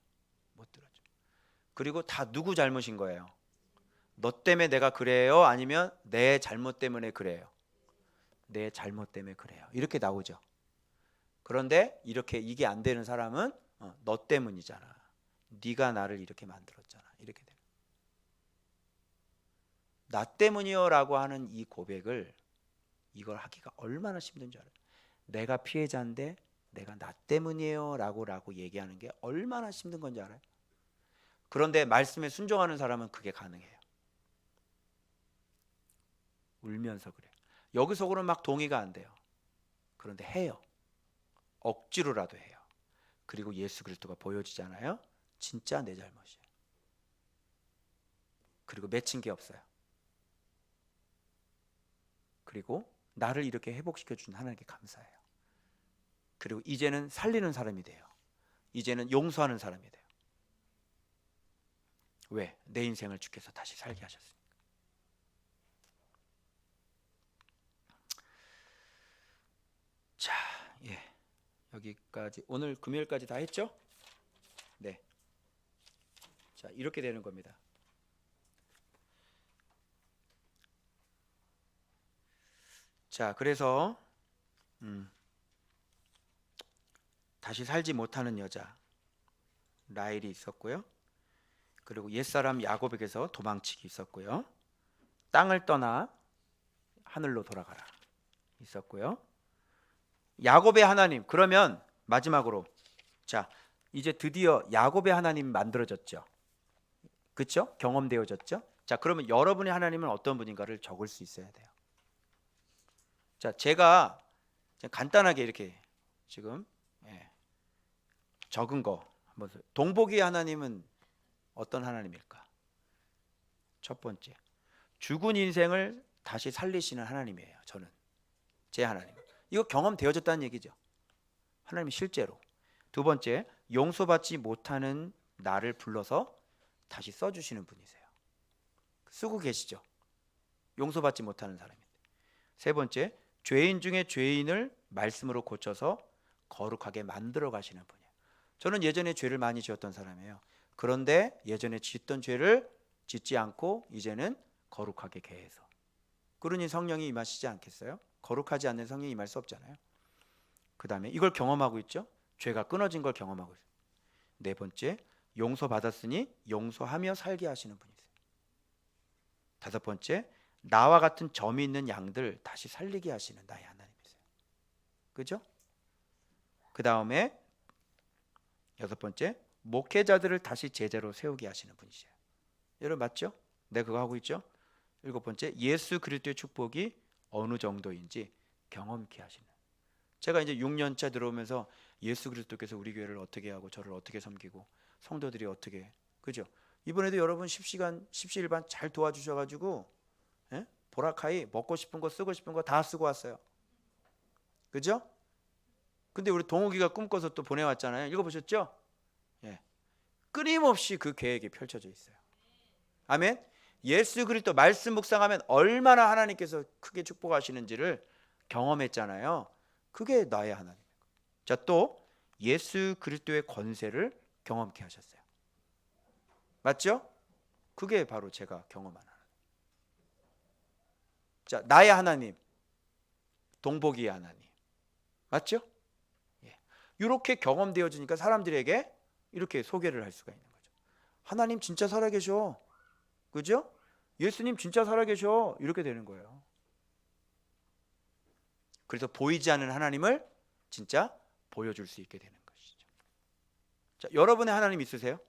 못 들어죠. 그리고 다 누구 잘못인 거예요? 너 때문에 내가 그래요? 아니면 내 잘못 때문에 그래요? 내 잘못 때문에 그래요. 이렇게 나오죠. 그런데 이렇게 이게 안 되는 사람은 너 때문이잖아. 네가 나를 이렇게 만들었잖아. 이렇게 돼요. 나 때문이요라고 하는 이 고백을, 이걸 하기가 얼마나 힘든 줄 알아요? 내가 피해자인데 내가 나 때문이에요라고 얘기하는 게 얼마나 힘든 건지 알아요? 그런데 말씀에 순종하는 사람은 그게 가능해요. 울면서 그래요. 여기서는 막 동의가 안 돼요. 그런데 해요. 억지로라도 해요. 그리고 예수 그리스도가 보여지잖아요. 진짜 내 잘못이에요. 그리고 맺힌 게 없어요. 그리고 나를 이렇게 회복시켜 준 하나님께 감사해요. 그리고 이제는 살리는 사람이 돼요. 이제는 용서하는 사람이 돼요. 왜? 내 인생을 주께서 다시 살게 하셨으니까. 자, 여기까지, 오늘 금요일까지 다 했죠? 네. 자, 이렇게 되는 겁니다. 자, 그래서 다시 살지 못하는 여자 라헬이 있었고요. 그리고 옛사람 야곱에게서 도망치기 있었고요. 땅을 떠나 하늘로 돌아가라 있었고요. 야곱의 하나님, 그러면 마지막으로, 자, 이제 드디어 야곱의 하나님 만들어졌죠. 그렇죠? 경험되어졌죠. 자, 그러면 여러분의 하나님은 어떤 분인가를 적을 수 있어야 돼요. 자, 제가 간단하게 이렇게 지금 적은 거 한번, 동복이의 하나님은 어떤 하나님일까? 첫 번째, 죽은 인생을 다시 살리시는 하나님이에요. 저는 제 하나님, 이거 경험되어졌다는 얘기죠. 하나님이 실제로. 두 번째, 용서받지 못하는 나를 불러서 다시 써주시는 분이세요. 쓰고 계시죠. 용서받지 못하는 사람인데. 세 번째, 죄인 중에 죄인을 말씀으로 고쳐서 거룩하게 만들어 가시는 분이에요. 저는 예전에 죄를 많이 지었던 사람이에요. 그런데 예전에 짓던 죄를 짓지 않고 이제는 거룩하게 개해서, 그러니 성령이 임하시지 않겠어요? 거룩하지 않는 성령이 임할 수 없잖아요. 그 다음에 이걸 경험하고 있죠. 죄가 끊어진 걸 경험하고 있어요. 네 번째, 용서받았으니 용서하며 살게 하시는 분이세요. 다섯 번째, 나와 같은 점이 있는 양들 다시 살리게 하시는 나의 하나님이세요. 그죠? 그 다음에 여섯 번째, 목회자들을 다시 제자로 세우게 하시는 분이세요. 여러분 맞죠? 네, 그거 하고 있죠. 일곱 번째, 예수 그리스도의 축복이 어느 정도인지 경험케 하시는. 제가 이제 6년차 들어오면서 예수 그리스도께서 우리 교회를 어떻게 하고 저를 어떻게 섬기고 성도들이 어떻게, 그죠? 이번에도 여러분 10시간 10시일반 잘 도와주셔가지고 보라카이 먹고 싶은 거 쓰고 싶은 거 다 쓰고 왔어요. 그죠? 근데 우리 동욱이가 꿈꿔서 또 보내왔잖아요. 읽어보셨죠? 끊임없이 그 계획이 펼쳐져 있어요. 아멘. 예수 그리스도 말씀 묵상하면 얼마나 하나님께서 크게 축복하시는지를 경험했잖아요. 그게 나의 하나님. 자, 또 예수 그리스도의 권세를 경험케 하셨어요. 맞죠? 그게 바로 제가 경험한 하나님. 자, 나의 하나님. 동복이의 하나님. 맞죠? 예. 이렇게 경험되어지니까 사람들에게 이렇게 소개를 할 수가 있는 거죠. 하나님 진짜 살아계셔. 그죠? 예수님 진짜 살아계셔. 이렇게 되는 거예요. 그래서 보이지 않는 하나님을 진짜 보여줄 수 있게 되는 것이죠. 자, 여러분의 하나님 있으세요?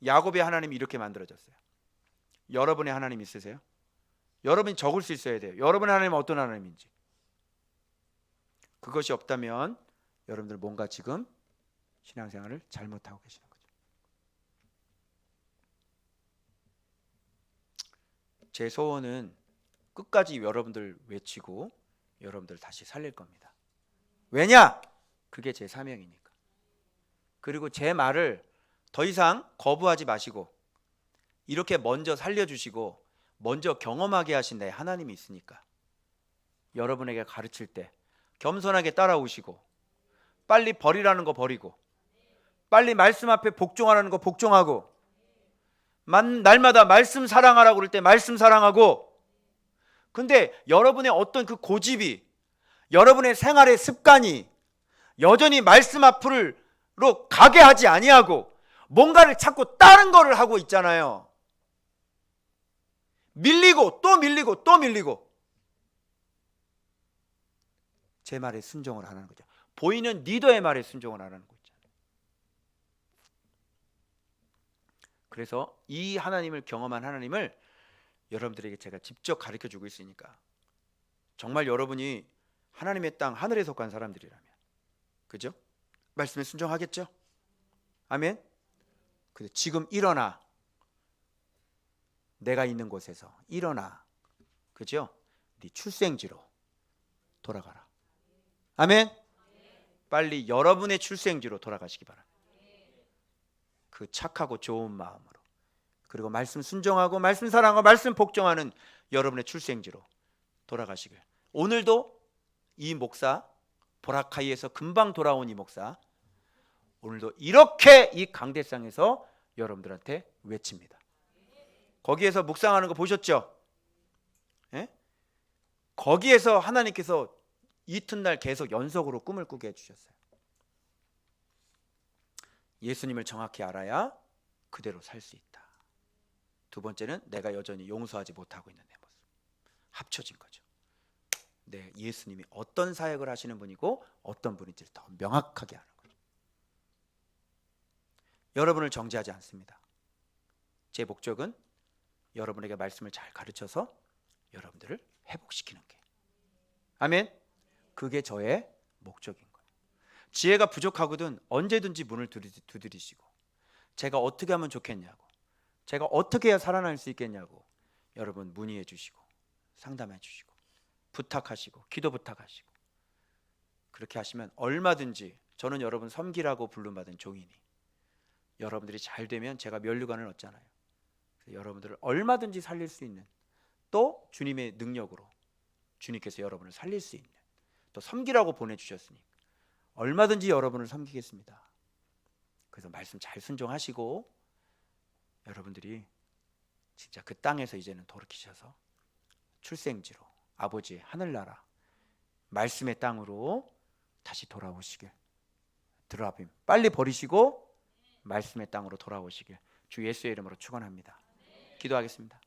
야곱의 하나님이 이렇게 만들어졌어요. 여러분의 하나님 있으세요? 여러분이 적을 수 있어야 돼요. 여러분의 하나님은 어떤 하나님인지. 그것이 없다면 여러분들 뭔가 지금 신앙생활을 잘못하고 계시는 거죠. 제 소원은 끝까지 여러분들 외치고 여러분들 다시 살릴 겁니다. 왜냐? 그게 제 사명이니까. 그리고 제 말을 더 이상 거부하지 마시고 이렇게 먼저 살려주시고 먼저 경험하게 하신 내 하나님이 있으니까 여러분에게 가르칠 때 겸손하게 따라오시고 빨리 버리라는 거 버리고 빨리 말씀 앞에 복종하라는 거 복종하고 날마다 말씀 사랑하라고 그럴 때 말씀 사랑하고. 근데 여러분의 어떤 그 고집이 여러분의 생활의 습관이 여전히 말씀 앞으로 가게 하지 아니하고 뭔가를 자꾸 다른 거를 하고 있잖아요. 밀리고 또 밀리고 또 밀리고. 제 말에 순종을 안 하는 거죠. 보이는 리더의 말에 순종을 안 하는 거죠. 그래서 이 하나님을 경험한 하나님을 여러분들에게 제가 직접 가르쳐 주고 있으니까 정말 여러분이 하나님의 땅 하늘에 속한 사람들이라면, 그죠? 말씀에 순종하겠죠? 아멘. 근데 지금 일어나. 내가 있는 곳에서 일어나. 그죠? 네 출생지로 돌아가라. 아멘. 빨리 여러분의 출생지로 돌아가시기 바랍니다. 그 착하고 좋은 마음으로, 그리고 말씀 순종하고 말씀 사랑하고 말씀 복종하는 여러분의 출생지로 돌아가시길. 오늘도 이 목사, 보라카이에서 금방 돌아온 이 목사, 오늘도 이렇게 이 강대상에서 여러분들한테 외칩니다. 거기에서 묵상하는 거 보셨죠? 예? 거기에서 하나님께서 이튿날 계속 연속으로 꿈을 꾸게 해주셨어요. 예수님을 정확히 알아야 그대로 살 수 있다. 두 번째는 내가 여전히 용서하지 못하고 있는 내 모습. 합쳐진 거죠. 네, 예수님이 어떤 사역을 하시는 분이고 어떤 분인지를 더 명확하게 하는 거죠. 여러분을 정죄하지 않습니다. 제 목적은 여러분에게 말씀을 잘 가르쳐서 여러분들을 회복시키는 게. 아멘. 그게 저의 목적인 거예요. 지혜가 부족하거든 언제든지 문을 두드리시고 제가 어떻게 하면 좋겠냐고, 제가 어떻게 해야 살아날 수 있겠냐고 여러분 문의해 주시고 상담해 주시고 부탁하시고 기도 부탁하시고 그렇게 하시면 얼마든지 저는 여러분 섬기라고 부름받은 종이니 여러분들이 잘 되면 제가 면류관을 얻잖아요. 그래서 여러분들을 얼마든지 살릴 수 있는, 또 주님의 능력으로 주님께서 여러분을 살릴 수 있는, 또 섬기라고 보내주셨으니 얼마든지 여러분을 섬기겠습니다. 그래서 말씀 잘 순종하시고 여러분들이 진짜 그 땅에서 이제는 돌이키셔서 출생지로 아버지의 하늘나라 말씀의 땅으로 다시 돌아오시길, 드라빔 빨리 버리시고 말씀의 땅으로 돌아오시길 주 예수의 이름으로 축원합니다. 기도하겠습니다.